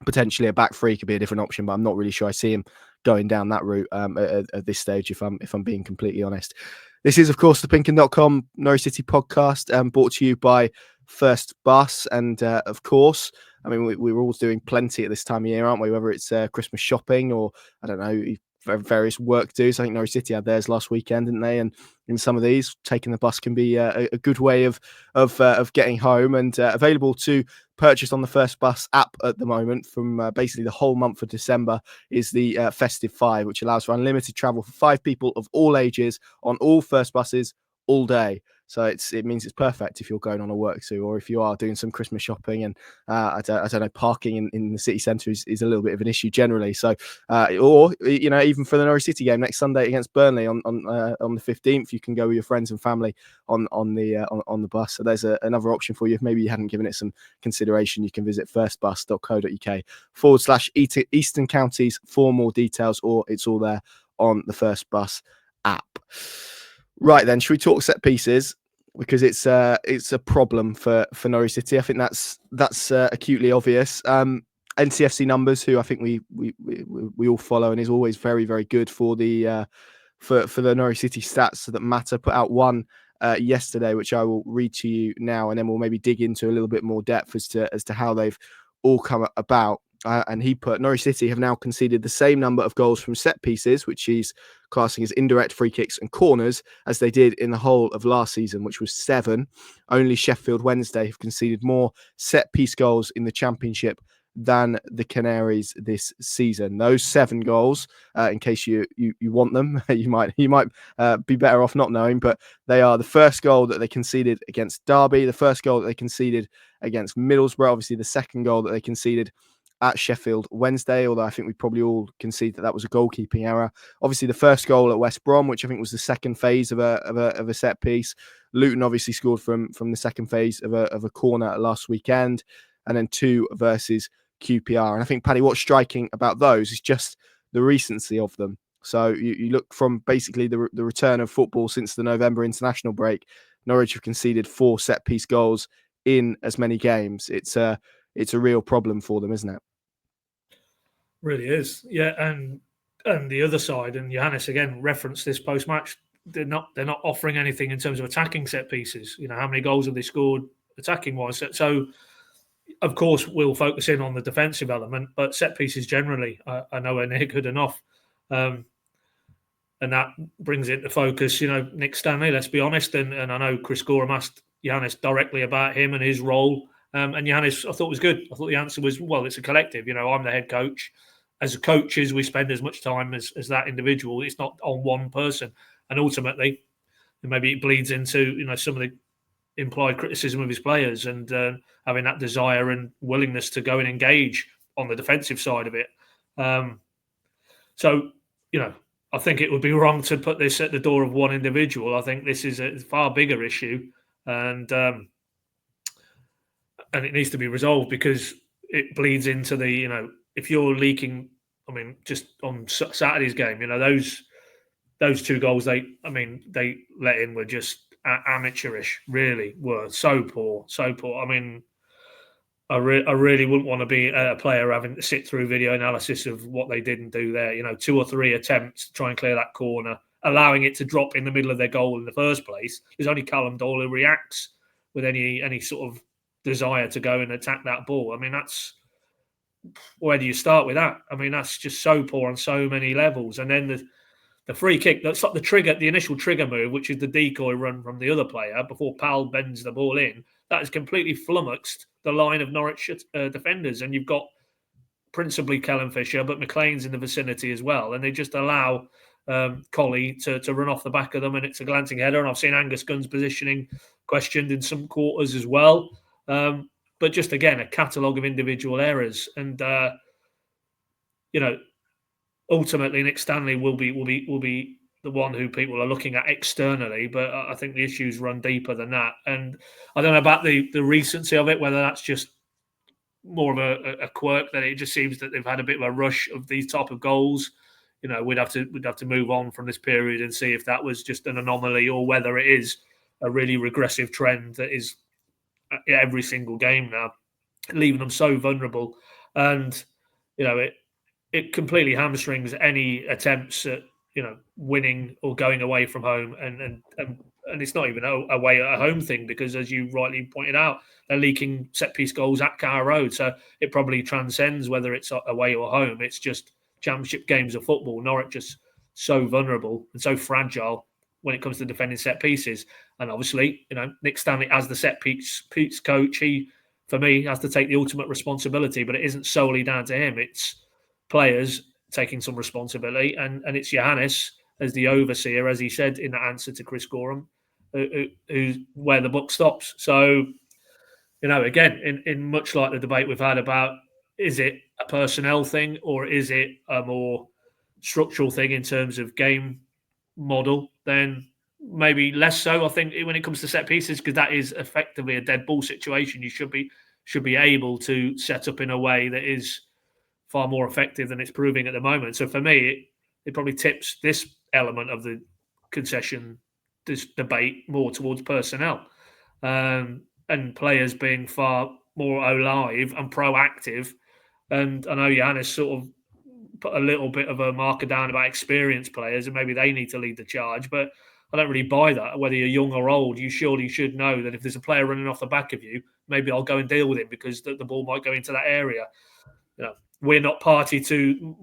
potentially a back three could be a different option, but I'm not really sure I see him going down that route at this stage, if I'm being completely honest. This is, of course, the PinkUn.com Norwich City podcast, brought to you by First Bus, and of course, I mean, we're all doing plenty at this time of year, aren't we? Whether it's Christmas shopping or, I don't know, various work dues. I think Norwich City had theirs last weekend, didn't they? And in some of these, taking the bus can be a good way of getting home, and available to purchase on the First Bus app at the moment from basically the whole month of December is the Festive 5, which allows for unlimited travel for 5 people of all ages on all First Buses all day. So it means it's perfect if you're going on a work to, or if you are doing some Christmas shopping, and I don't know, parking in the city centre is a little bit of an issue generally. So or even for the Norwich City game next Sunday against Burnley on the 15th, you can go with your friends and family on the bus. So there's another option for you. If maybe you hadn't given it some consideration, you can visit firstbus.co.uk/Eastern Counties for more details, or it's all there on the First Bus app. Right then, should we talk set pieces? Because it's a problem for Norwich City. I think that's acutely obvious. NCFC numbers, who I think we all follow, and is always very, very good for the for the Norwich City stats that matter, put out one yesterday, which I will read to you now, and then we'll maybe dig into a little bit more depth as to how they've all come about. And he put, Norwich City have now conceded the same number of goals from set pieces, which he's classing as indirect free kicks and corners, as they did in the whole of last season, which was 7. Only Sheffield Wednesday have conceded more set piece goals in the Championship than the Canaries this season. Those 7 goals, in case you want them, you might be better off not knowing, but they are the first goal that they conceded against Derby, the first goal that they conceded against Middlesbrough, obviously the second goal that they conceded at Sheffield Wednesday, although I think we probably all concede that was a goalkeeping error. Obviously, the first goal at West Brom, which I think was the second phase of a set piece. Luton obviously scored from the second phase of a corner last weekend, and then 2 versus QPR. And I think, Paddy, what's striking about those is just the recency of them. So you look from basically the return of football since the November international break. Norwich have conceded 4 set piece goals in as many games. It's a real problem for them, isn't it? Really is, yeah. And the other side, and Johannes again referenced this post match. They're not offering anything in terms of attacking set pieces. How many goals have they scored attacking wise? So of course we'll focus in on the defensive element, but set pieces generally, I know are near good enough, and that brings it to focus. Nick Stanley. Let's be honest, and I know Chris Gorham asked Johannes directly about him and his role. And Johannes, I thought was good. I thought the answer was, well, it's a collective. I'm the head coach. As coaches, we spend as much time as that individual. It's not on one person. And ultimately, maybe it bleeds into some of the implied criticism of his players, and having that desire and willingness to go and engage on the defensive side of it. So, I think it would be wrong to put this at the door of one individual. I think this is a far bigger issue, and it needs to be resolved, because it bleeds into the, if you're leaking, I mean, just on Saturday's game, those 2 goals they let in were just amateurish, really were so poor. I mean, I really wouldn't want to be a player having to sit through video analysis of what they didn't do there. 2 or 3 attempts to try and clear that corner, allowing it to drop in the middle of their goal in the first place. There's only Callum Doyle who reacts with any sort of desire to go and attack that ball. I mean, where do you start with that? I mean, that's just so poor on so many levels. And then the free kick, that's like the initial trigger move, which is the decoy run from the other player before Powell bends the ball in. that has completely flummoxed the line of Norwich defenders. And you've got principally Kellen Fisher, but McLean's in the vicinity as well. And they just allow Colley to run off the back of them, and it's a glancing header. And I've seen Angus Gunn's positioning questioned in some quarters as well. But just, again, a catalogue of individual errors. And, ultimately Nick Stanley will be the one who people are looking at externally, but I think the issues run deeper than that. And I don't know about the recency of it, whether that's just more of a quirk, that it just seems that they've had a bit of a rush of these type of goals. We'd have to move on from this period and see if that was just an anomaly or whether it is a really regressive trend that is every single game now, leaving them so vulnerable. And it completely hamstrings any attempts at winning or going away from home, and it's not even a away at home thing, because, as you rightly pointed out, they're leaking set piece goals at Carrow Road, so it probably transcends whether it's away or home. It's just championship games of football. Norwich is so vulnerable and so fragile when it comes to defending set pieces, and obviously, Nick Stanley, as the set piece coach, he, for me, has to take the ultimate responsibility. But it isn't solely down to him; it's players taking some responsibility, and it's Johannes as the overseer, as he said in the answer to Chris Gorham, who's where the book stops. So, again, in much like the debate we've had about, is it a personnel thing or is it a more structural thing in terms of game model, then maybe less so, I think, when it comes to set pieces, because that is effectively a dead ball situation. You should be able to set up in a way that is far more effective than it's proving at the moment. So for me, it probably tips this element of the concession, this debate, more towards personnel, and players being far more alive and proactive. And I know Johannes sort of put a little bit of a marker down about experienced players, and maybe they need to lead the charge, but I don't really buy that. Whether you're young or old, you surely should know that if there's a player running off the back of you, maybe I'll go and deal with him because the ball might go into that area. We're not party to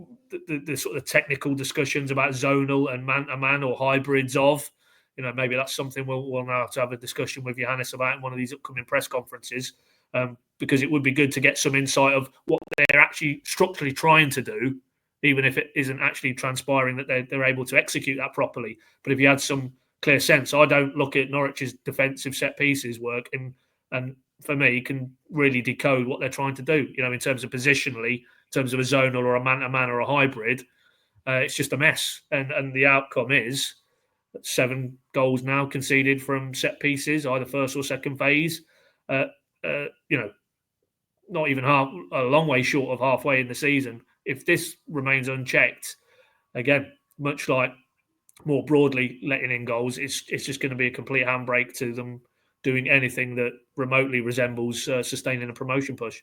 the sort of technical discussions about zonal and man-to-man or hybrids of. Maybe that's something we'll now have to have a discussion with Johannes about in one of these upcoming press conferences, because it would be good to get some insight of what they're actually structurally trying to do, even if it isn't actually transpiring that they're able to execute that properly. But if you had some clear sense, I don't look at Norwich's defensive set pieces work and for me, can really decode what they're trying to do, in terms of positionally, in terms of a zonal or a man-to-man or a hybrid. It's just a mess. And the outcome is 7 goals now conceded from set pieces, either first or second phase. Not even a long way short of halfway in the season. If this remains unchecked, again, much like more broadly letting in goals, it's just going to be a complete handbrake to them doing anything that remotely resembles sustaining a promotion push.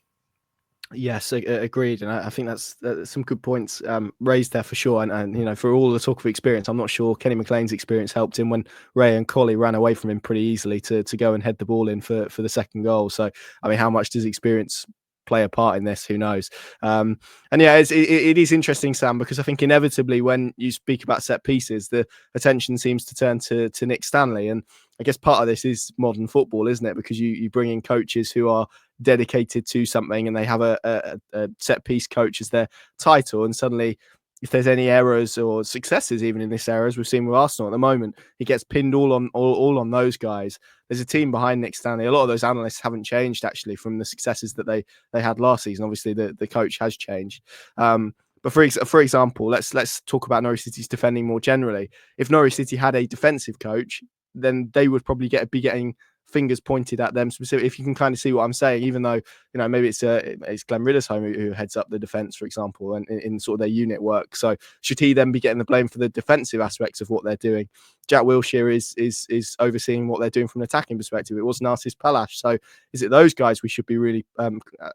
Yes, agreed, and I think that's some good points raised there for sure. And for all the talk of experience, I'm not sure Kenny McLean's experience helped him when Ray and Colley ran away from him pretty easily to go and head the ball in for the second goal. So, I mean, how much does experience play a part in this? Who knows? And yeah, it is interesting, Sam, because I think inevitably when you speak about set pieces, the attention seems to turn to Nick Stanley, and I guess part of this is modern football, isn't it? Because you bring in coaches who are dedicated to something, and they have a set piece coach as their title, and suddenly, if there's any errors or successes, even in this era, as we've seen with Arsenal at the moment, he gets pinned all on those guys. There's a team behind Nick Stanley. A lot of those analysts haven't changed actually from the successes that they had last season. Obviously, the coach has changed. But for example, let's talk about Norwich City's defending more generally. If Norwich City had a defensive coach, then they would probably be getting fingers pointed at them specifically. If you can kind of see what I'm saying, even though maybe it's Glenn Riddersholm who heads up the defence, for example, and in sort of their unit work. So should he then be getting the blame for the defensive aspects of what they're doing? Jack Wilshere is overseeing what they're doing from an attacking perspective. It was Narcis Palash. So is it those guys we should be really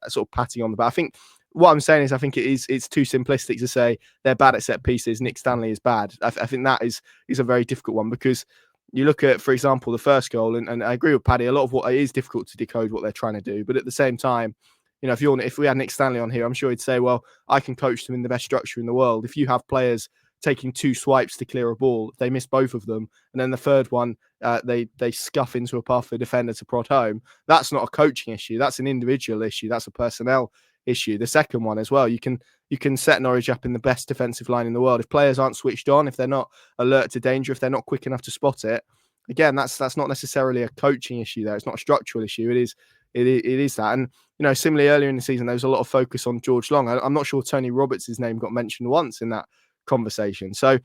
sort of patting on the back? I think what I'm saying is I think it's too simplistic to say they're bad at set pieces, Nick Stanley is bad. I think that is a very difficult one, because you look at, for example, the first goal, and I agree with Paddy, a lot of what it is difficult to decode what they're trying to do. But at the same time, if we had Nick Stanley on here, I'm sure he'd say, well, I can coach them in the best structure in the world. If you have players taking 2 swipes to clear a ball. They miss both of them, and then the third one, they scuff into a path for the defender to prod home. That's not a coaching issue. That's an individual issue. That's a personnel issue. The second one as well, you can set Norwich up in the best defensive line in the world. If players aren't switched on, if they're not alert to danger, if they're not quick enough to spot it, again, that's not necessarily a coaching issue there. It's not a structural issue. It is that. And, similarly, earlier in the season, there was a lot of focus on George Long. I'm not sure Tony Roberts' name got mentioned once in that conversation. So,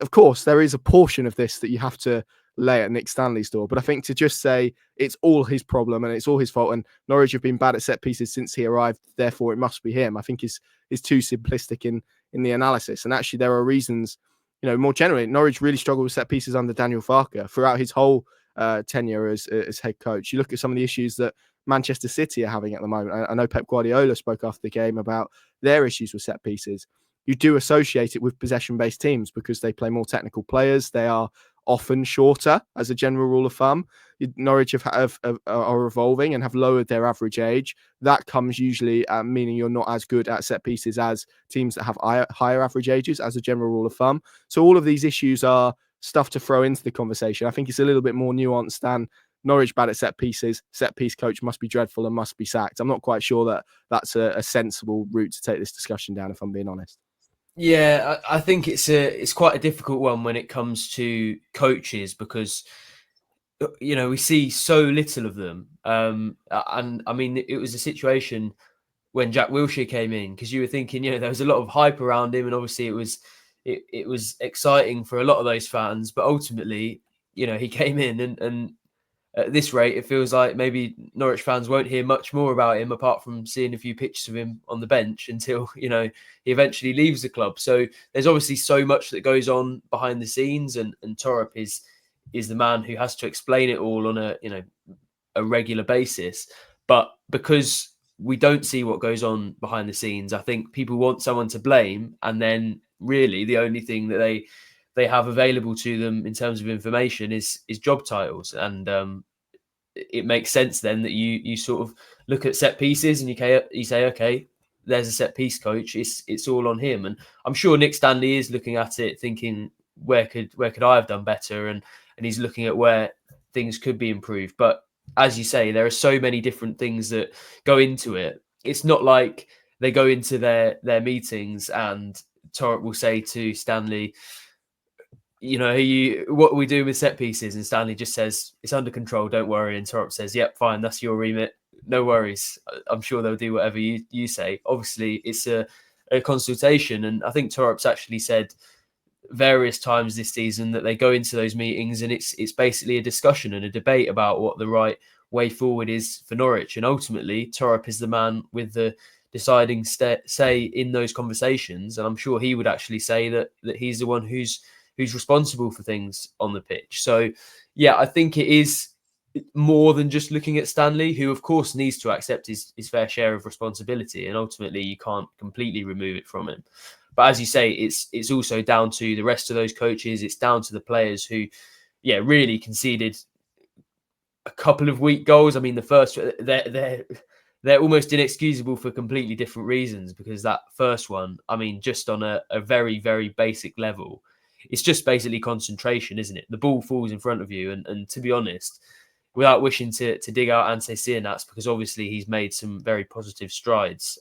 of course, there is a portion of this that you have to lay at Nick Stanley's door. But I think to just say it's all his problem and it's all his fault, and Norwich have been bad at set pieces since he arrived, therefore it must be him, I think is too simplistic in the analysis. And actually, there are reasons, more generally, Norwich really struggled with set pieces under Daniel Farke throughout his whole tenure as head coach. You look at some of the issues that Manchester City are having at the moment. I know Pep Guardiola spoke after the game about their issues with set pieces. You do associate it with possession-based teams because they play more technical players. They are often shorter as a general rule of thumb. Norwich are evolving and have lowered their average age. That comes usually meaning you're not as good at set pieces as teams that have higher average ages as a general rule of thumb. So all of these issues are stuff to throw into the conversation. I think it's a little bit more nuanced than Norwich bad at set pieces. Set piece coach must be dreadful and must be sacked. I'm not quite sure that that's a sensible route to take this discussion down, if I'm being honest. Yeah, I think it's quite a difficult one when it comes to coaches because we see so little of them. And I mean, it was a situation when Jack Wilshere came in because you were thinking, there was a lot of hype around him, and obviously it was exciting for a lot of those fans. But ultimately, he came in and at this rate, it feels like maybe Norwich fans won't hear much more about him apart from seeing a few pictures of him on the bench until, he eventually leaves the club. So there's obviously so much that goes on behind the scenes, and Thorup is the man who has to explain it all on a regular basis. But because we don't see what goes on behind the scenes, I think people want someone to blame, and then really the only thing that they have available to them in terms of information is job titles. And it makes sense then that you sort of look at set pieces and you say, okay, there's a set piece coach. It's all on him. And I'm sure Nick Stanley is looking at it thinking, where could I have done better? And he's looking at where things could be improved. But as you say, there are so many different things that go into it. It's not like they go into their meetings and Thorup will say to Stanley, what are we doing with set pieces? And Stanley just says, it's under control, don't worry. And Thorup says, yep, fine, that's your remit. No worries. I'm sure they'll do whatever you say. Obviously, it's a consultation. And I think Thorup's actually said various times this season that they go into those meetings and it's basically a discussion and a debate about what the right way forward is for Norwich. And ultimately, Thorup is the man with the deciding say in those conversations. And I'm sure he would actually say that he's the one who's responsible for things on the pitch. So, yeah, I think it is more than just looking at Stanley, who, of course, needs to accept his fair share of responsibility. And ultimately, you can't completely remove it from him. But as you say, it's also down to the rest of those coaches. It's down to the players who, really conceded a couple of weak goals. I mean, the first, they're almost inexcusable for completely different reasons, because that first one, I mean, just on a very, very basic level, it's just basically concentration, isn't it? The ball falls in front of you. And to be honest, without wishing to dig out Ante Sienats, because obviously he's made some very positive strides,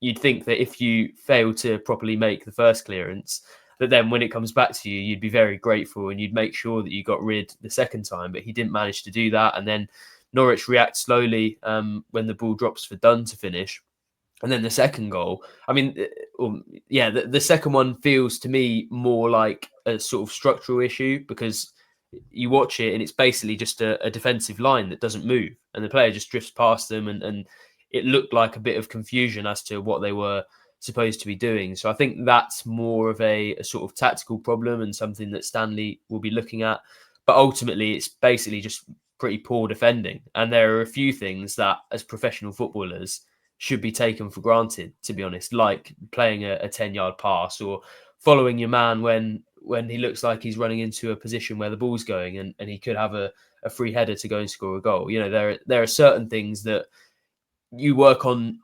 you'd think that if you fail to properly make the first clearance, that then when it comes back to you, you'd be very grateful and you'd make sure that you got rid the second time. But he didn't manage to do that. And then Norwich react slowly when the ball drops for Dunn to finish. And then the second goal, I mean, the second one feels to me more like a sort of structural issue, because you watch it and it's basically just a defensive line that doesn't move and the player just drifts past them, and it looked like a bit of confusion as to what they were supposed to be doing. So I think that's more of a sort of tactical problem and something that Stanley will be looking at. But ultimately, it's basically just pretty poor defending. And there are a few things that, as professional footballers, should be taken for granted, to be honest, like playing a 10-yard pass or following your man when he looks like he's running into a position where the ball's going and he could have a free header to go and score a goal. There are certain things that you work on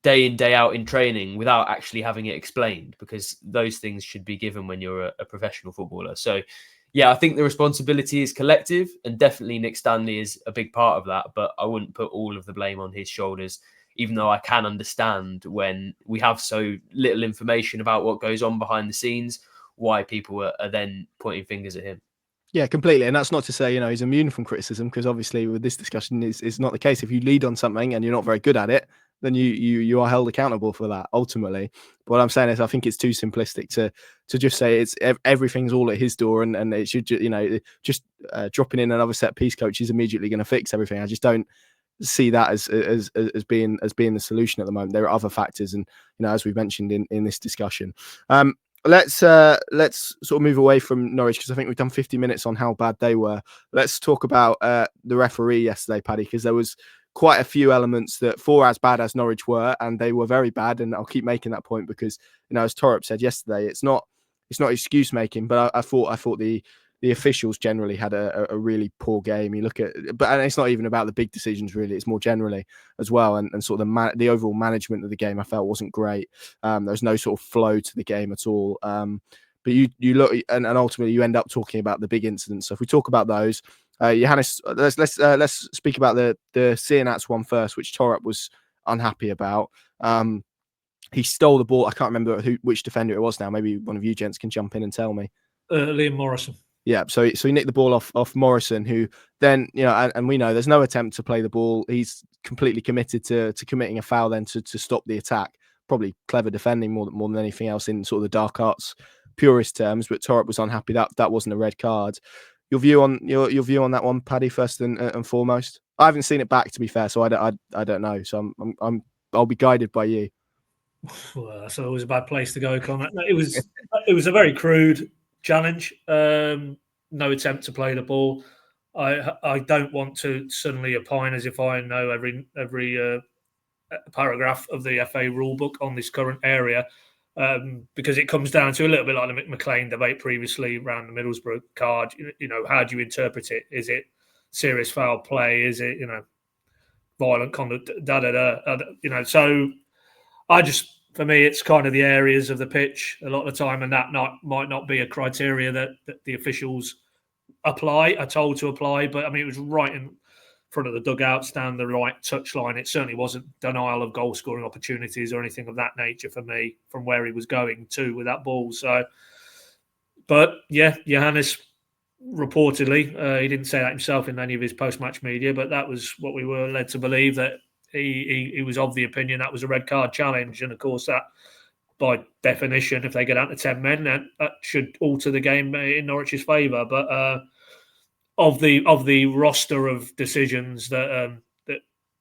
day in, day out in training without actually having it explained, because those things should be given when you're a professional footballer. So, yeah, I think the responsibility is collective, and definitely Nick Stanley is a big part of that, but I wouldn't put all of the blame on his shoulders, even though I can understand when we have so little information about what goes on behind the scenes, why people are then pointing fingers at him. Yeah, completely. And that's not to say, he's immune from criticism, because obviously with this discussion, it's not the case. If you lead on something and you're not very good at it, then you are held accountable for that ultimately. But what I'm saying is, I think it's too simplistic to just say everything's all at his door, and it should, just dropping in another set piece coach is immediately going to fix everything. I just don't see that as being the solution at the moment. There are other factors, and as we've mentioned in this discussion. Let's sort of move away from Norwich, because I think we've done 50 minutes on how bad they were. Let's talk about the referee yesterday, Paddy, because there was quite a few elements that, for as bad as Norwich were, and they were very bad, and I'll keep making that point because, as Thorup said yesterday, it's not excuse making, but I thought the officials generally had a really poor game. You look at, and it's not even about the big decisions really, it's more generally as well, and sort of the overall management of the game I felt wasn't great. There was no sort of flow to the game at all. But you look, and ultimately you end up talking about the big incidents. So if we talk about those, Johannes, let's speak about the Seaman one first, which Thorup was unhappy about. He stole the ball. I can't remember which defender it was now. Maybe one of you gents can jump in and tell me. Liam Morrison. Yeah, so he nicked the ball off Morrison, who then, and we know there's no attempt to play the ball. He's completely committed to committing a foul then to stop the attack. Probably clever defending more than anything else in sort of the dark arts purist terms. But Thorup was unhappy that wasn't a red card. Your view on that one, Paddy, first and foremost. I haven't seen it back, to be fair, so I don't know. So I'll be guided by you. Well, that's always a bad place to go, Connor. It was a very crude challenge. No attempt to play the ball. I don't want to suddenly opine as if I know every paragraph of the FA rulebook on this current area, because it comes down to a little bit like the McLean debate previously around the Middlesbrough card. How do you interpret it? Is it serious foul play? Is it violent conduct? So for me, it's kind of the areas of the pitch a lot of the time, and that might not be a criteria that the officials are told to apply. But I mean, it was right in front of the dugouts, down the right touchline. It certainly wasn't denial of goal scoring opportunities or anything of that nature for me from where he was going to with that ball. So, but yeah, Johannes reportedly, he didn't say that himself in any of his post-match media, but that was what we were led to believe, that he was of the opinion that was a red card challenge. And of course, that by definition, if they get out to 10 men, that should alter the game in Norwich's favour. But of the roster of decisions that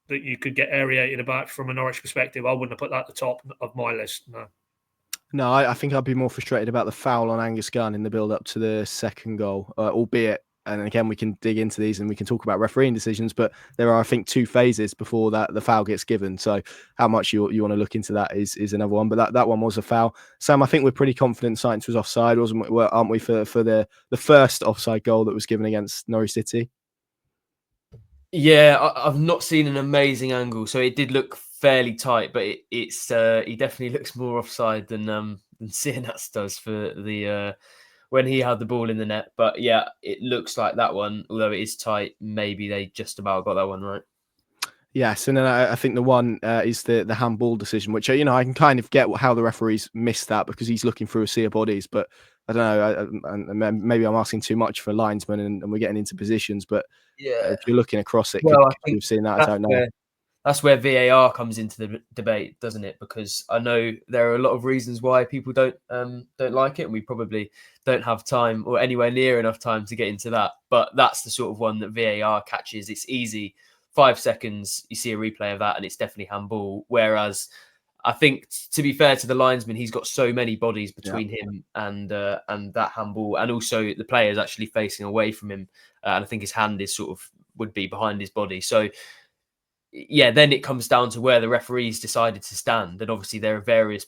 you could get aerated about from a Norwich perspective, I wouldn't have put that at the top of my list. No, I think I'd be more frustrated about the foul on Angus Gunn in the build-up to the second goal, albeit, and again, we can dig into these and we can talk about refereeing decisions, but there are, I think, 2 phases before that the foul gets given. So how much you want to look into that is another one. But that one was a foul. Sam, I think we're pretty confident Sainz was offside, aren't we, for the first offside goal that was given against Norwich City? Yeah, I've not seen an amazing angle, so it did look fairly tight, but it's he definitely looks more offside than Seaman does for the when he had the ball in the net. But yeah, it looks like that one, although it is tight, maybe they just about got that one right. Yes, and then I think the one is the handball decision, which I can kind of get how the referees missed that, because he's looking through a sea of bodies. But I don't know, maybe I'm asking too much for linesmen, and we're getting into positions. But yeah, if you're looking across it, well, could you've seen that? I don't know. That's where VAR comes into the debate, doesn't it? Because I know there are a lot of reasons why people don't like it, and we probably don't have time or anywhere near enough time to get into that. But that's the sort of one that VAR catches. It's easy. 5 seconds, you see a replay of that, and it's definitely handball. Whereas I think, to be fair to the linesman, he's got so many bodies between him and that handball, and also the player is actually facing away from him, and I think his hand is would be behind his body. So yeah, then it comes down to where the referees decided to stand, and obviously there are various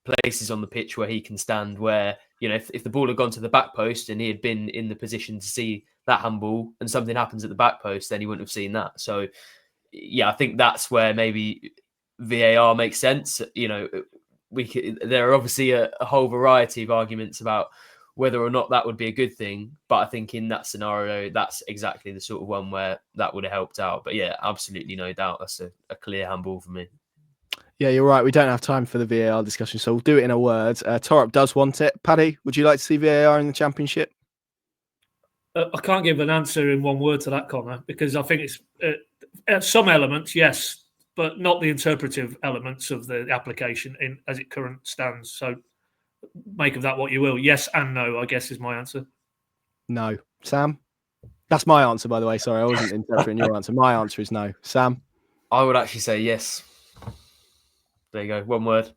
places on the pitch where he can stand, where if the ball had gone to the back post and he had been in the position to see that handball and something happens at the back post, then he wouldn't have seen that. So yeah, I think that's where maybe VAR makes sense. There are obviously a whole variety of arguments about whether or not that would be a good thing. But I think in that scenario, that's exactly the sort of one where that would have helped out. But yeah, absolutely no doubt. That's a clear handball for me. Yeah, you're right. We don't have time for the VAR discussion, so we'll do it in a word. Thorup does want it. Paddy, would you like to see VAR in the Championship? I can't give an answer in one word to that, Connor, because I think it's some elements, yes, but not the interpretive elements of the application as it currently stands. So make of that what you will. Yes and no, I guess, is my answer. No. Sam? That's my answer, by the way. Sorry, I wasn't interpreting your answer. My answer is no. Sam? I would actually say yes. There you go. One word.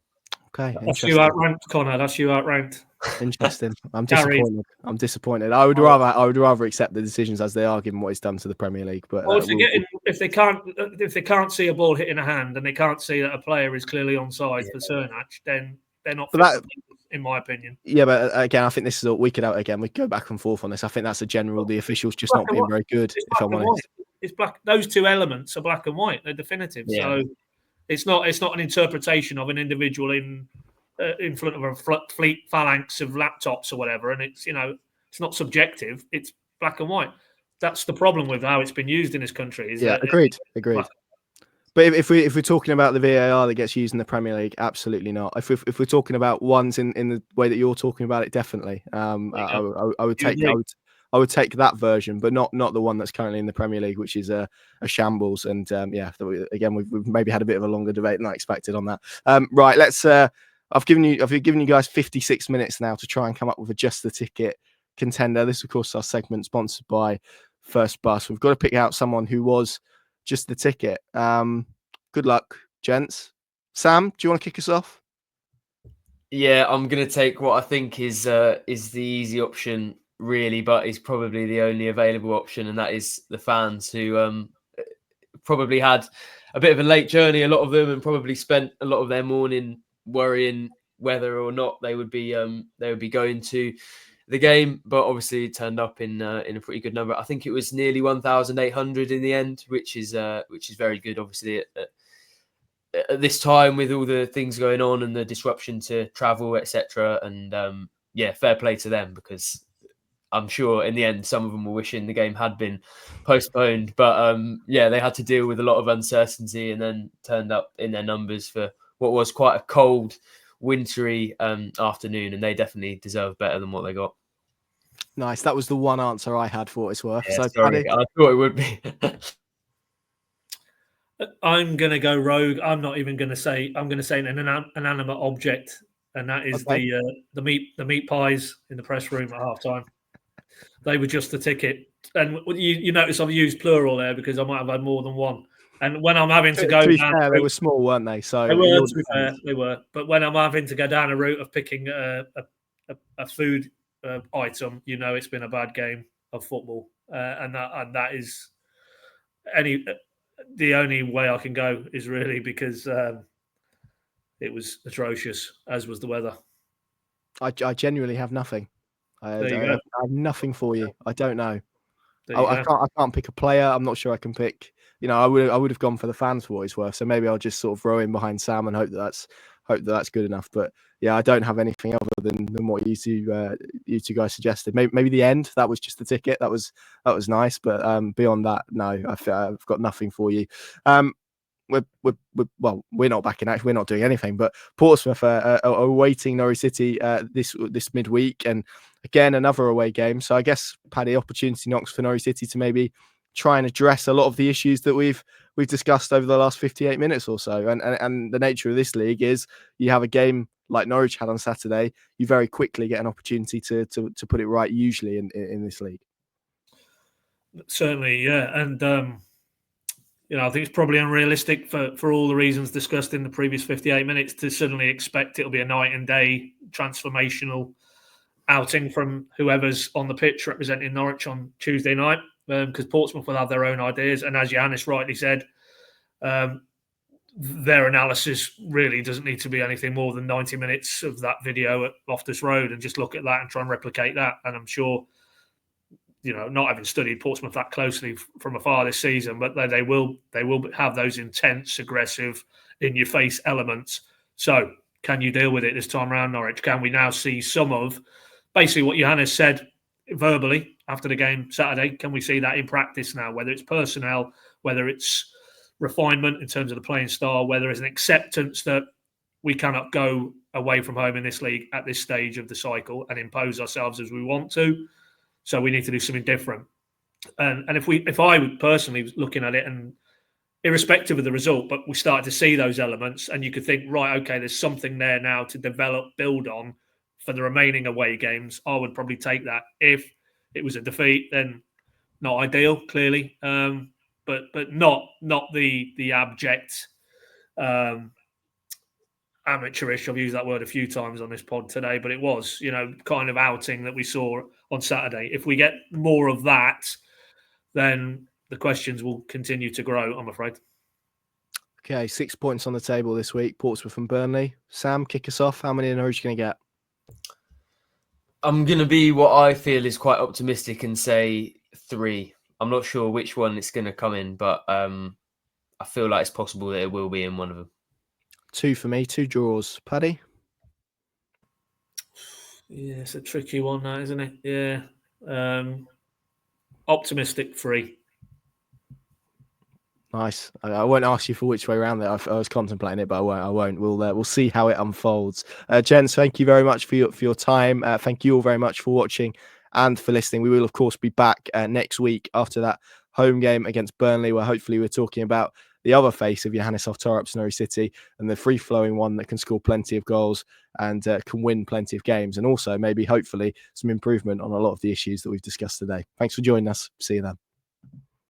Okay. That's you outranked, Connor. That's you outranked. Interesting. I'm disappointed. I would rather accept the decisions as they are, given what it's done to the Premier League. But if they can't see a ball hitting a hand and they can't see that a player is clearly onside for Cernach, then they're not fit, in my opinion. Yeah, but again, I think this is we could go back and forth on this. I think that's a general. The officials just not being very good. If I'm honest, it's black. Those two elements are black and white. They're definitive. Yeah. So it's not an interpretation of an individual in front of a fleet phalanx of laptops or whatever, and it's not subjective. It's black and white. That's the problem with how it's been used in this country. Agreed. But if we're talking about the VAR that gets used in the Premier League, absolutely not. If we're talking about ones in the way that you're talking about it, definitely. I would take that version, but not the one that's currently in the Premier League, which is a shambles. And again, we've maybe had a bit of a longer debate than I expected on that. Right, let's. I've given you guys 56 minutes now to try and come up with a just the ticket contender. This, of course, our segment sponsored by First Bus. We've got to pick out someone who was just the ticket. Good luck, gents. Sam, do you want to kick us off? Yeah, I'm going to take what I think is the easy option, really, but is probably the only available option, and that is the fans who probably had a bit of a late journey, a lot of them, and probably spent a lot of their morning worrying whether or not they would be going to the game, but obviously it turned up in a pretty good number. I think it was nearly 1,800 in the end, which is very good. Obviously, at this time with all the things going on and the disruption to travel, etc. And fair play to them, because I'm sure in the end some of them were wishing the game had been postponed. But they had to deal with a lot of uncertainty and then turned up in their numbers for what was quite a cold, wintry afternoon, and they definitely deserve better than what they got. Nice. That was the one answer I had for what it's worth. Yeah, so sorry, I thought it would be. I'm going to go rogue. I'm not even going to say. I'm going to say an inanimate object, and that is the meat pies in the press room at halftime. They were just the ticket, and you notice I've used plural there because I might have had more than one. And when I'm having to go, to be fair, they were small, weren't they? So they were. To be fair, they were. But when I'm having to go down a route of picking a food item, it's been a bad game of football, and that is the only way I can go is really because it was atrocious, as was the weather. I genuinely have nothing. I have nothing for you. I don't know. I can't pick a player. I'm not sure I can pick. I would have gone for the fans for what it's worth. So maybe I'll just sort of row in behind Sam and hope that that's good enough. But yeah, I don't have anything other than what you two guys suggested. Maybe the end. That was just the ticket. That was nice. But beyond that, no, I've got nothing for you. We're not back in action. We're not doing anything. But Portsmouth are awaiting Norwich City this midweek, and again another away game. So I guess, Paddy, opportunity knocks for Norwich City to maybe try and address a lot of the issues that we've discussed over the last 58 minutes or so. And the nature of this league is you have a game like Norwich had on Saturday, you very quickly get an opportunity to put it right. Usually in this league, certainly, yeah, and. I think it's probably unrealistic for all the reasons discussed in the previous 58 minutes to suddenly expect it'll be a night and day transformational outing from whoever's on the pitch representing Norwich on Tuesday night, because Portsmouth will have their own ideas. And as Johannes rightly said, their analysis really doesn't need to be anything more than 90 minutes of that video at Loftus Road and just look at that and try and replicate that. And I'm sure, not having studied Portsmouth that closely from afar this season, but they will have those intense, aggressive, in-your-face elements. So can you deal with it this time around, Norwich? Can we now see some of basically what Johannes said verbally after the game Saturday? Can we see that in practice now, whether it's personnel, whether it's refinement in terms of the playing style, whether it's an acceptance that we cannot go away from home in this league at this stage of the cycle and impose ourselves as we want to. So we need to do something different. And if I personally was looking at it, and irrespective of the result, but we started to see those elements, and you could think, right, okay, there's something there now to develop, build on for the remaining away games, I would probably take that. If it was a defeat, then not ideal, clearly, but not the abject amateurish. I've used that word a few times on this pod today, but it was, kind of outing that we saw on Saturday. If we get more of that, then the questions will continue to grow, I'm afraid. Okay, 6 points on the table this week, Portsmouth and Burnley. Sam, kick us off. How many in a row are you going to get? I'm going to be what I feel is quite optimistic and say 3. I'm not sure which one it's going to come in, but I feel like it's possible that it will be in one of them. 2 for me, 2 draws. Paddy? Yeah, it's a tricky one now, isn't it? Yeah. Optimistic 3. Nice. I won't ask you for which way around there. I was contemplating it, but I won't. We'll see how it unfolds. Gents, thank you very much for your time. Thank you all very much for watching and for listening. We will, of course, be back next week after that home game against Burnley, where hopefully we're talking about the other face of Johannes Hoff Thorup's Norwich City, and the free-flowing one that can score plenty of goals and can win plenty of games, and also maybe hopefully some improvement on a lot of the issues that we've discussed today. Thanks for joining us. See you then.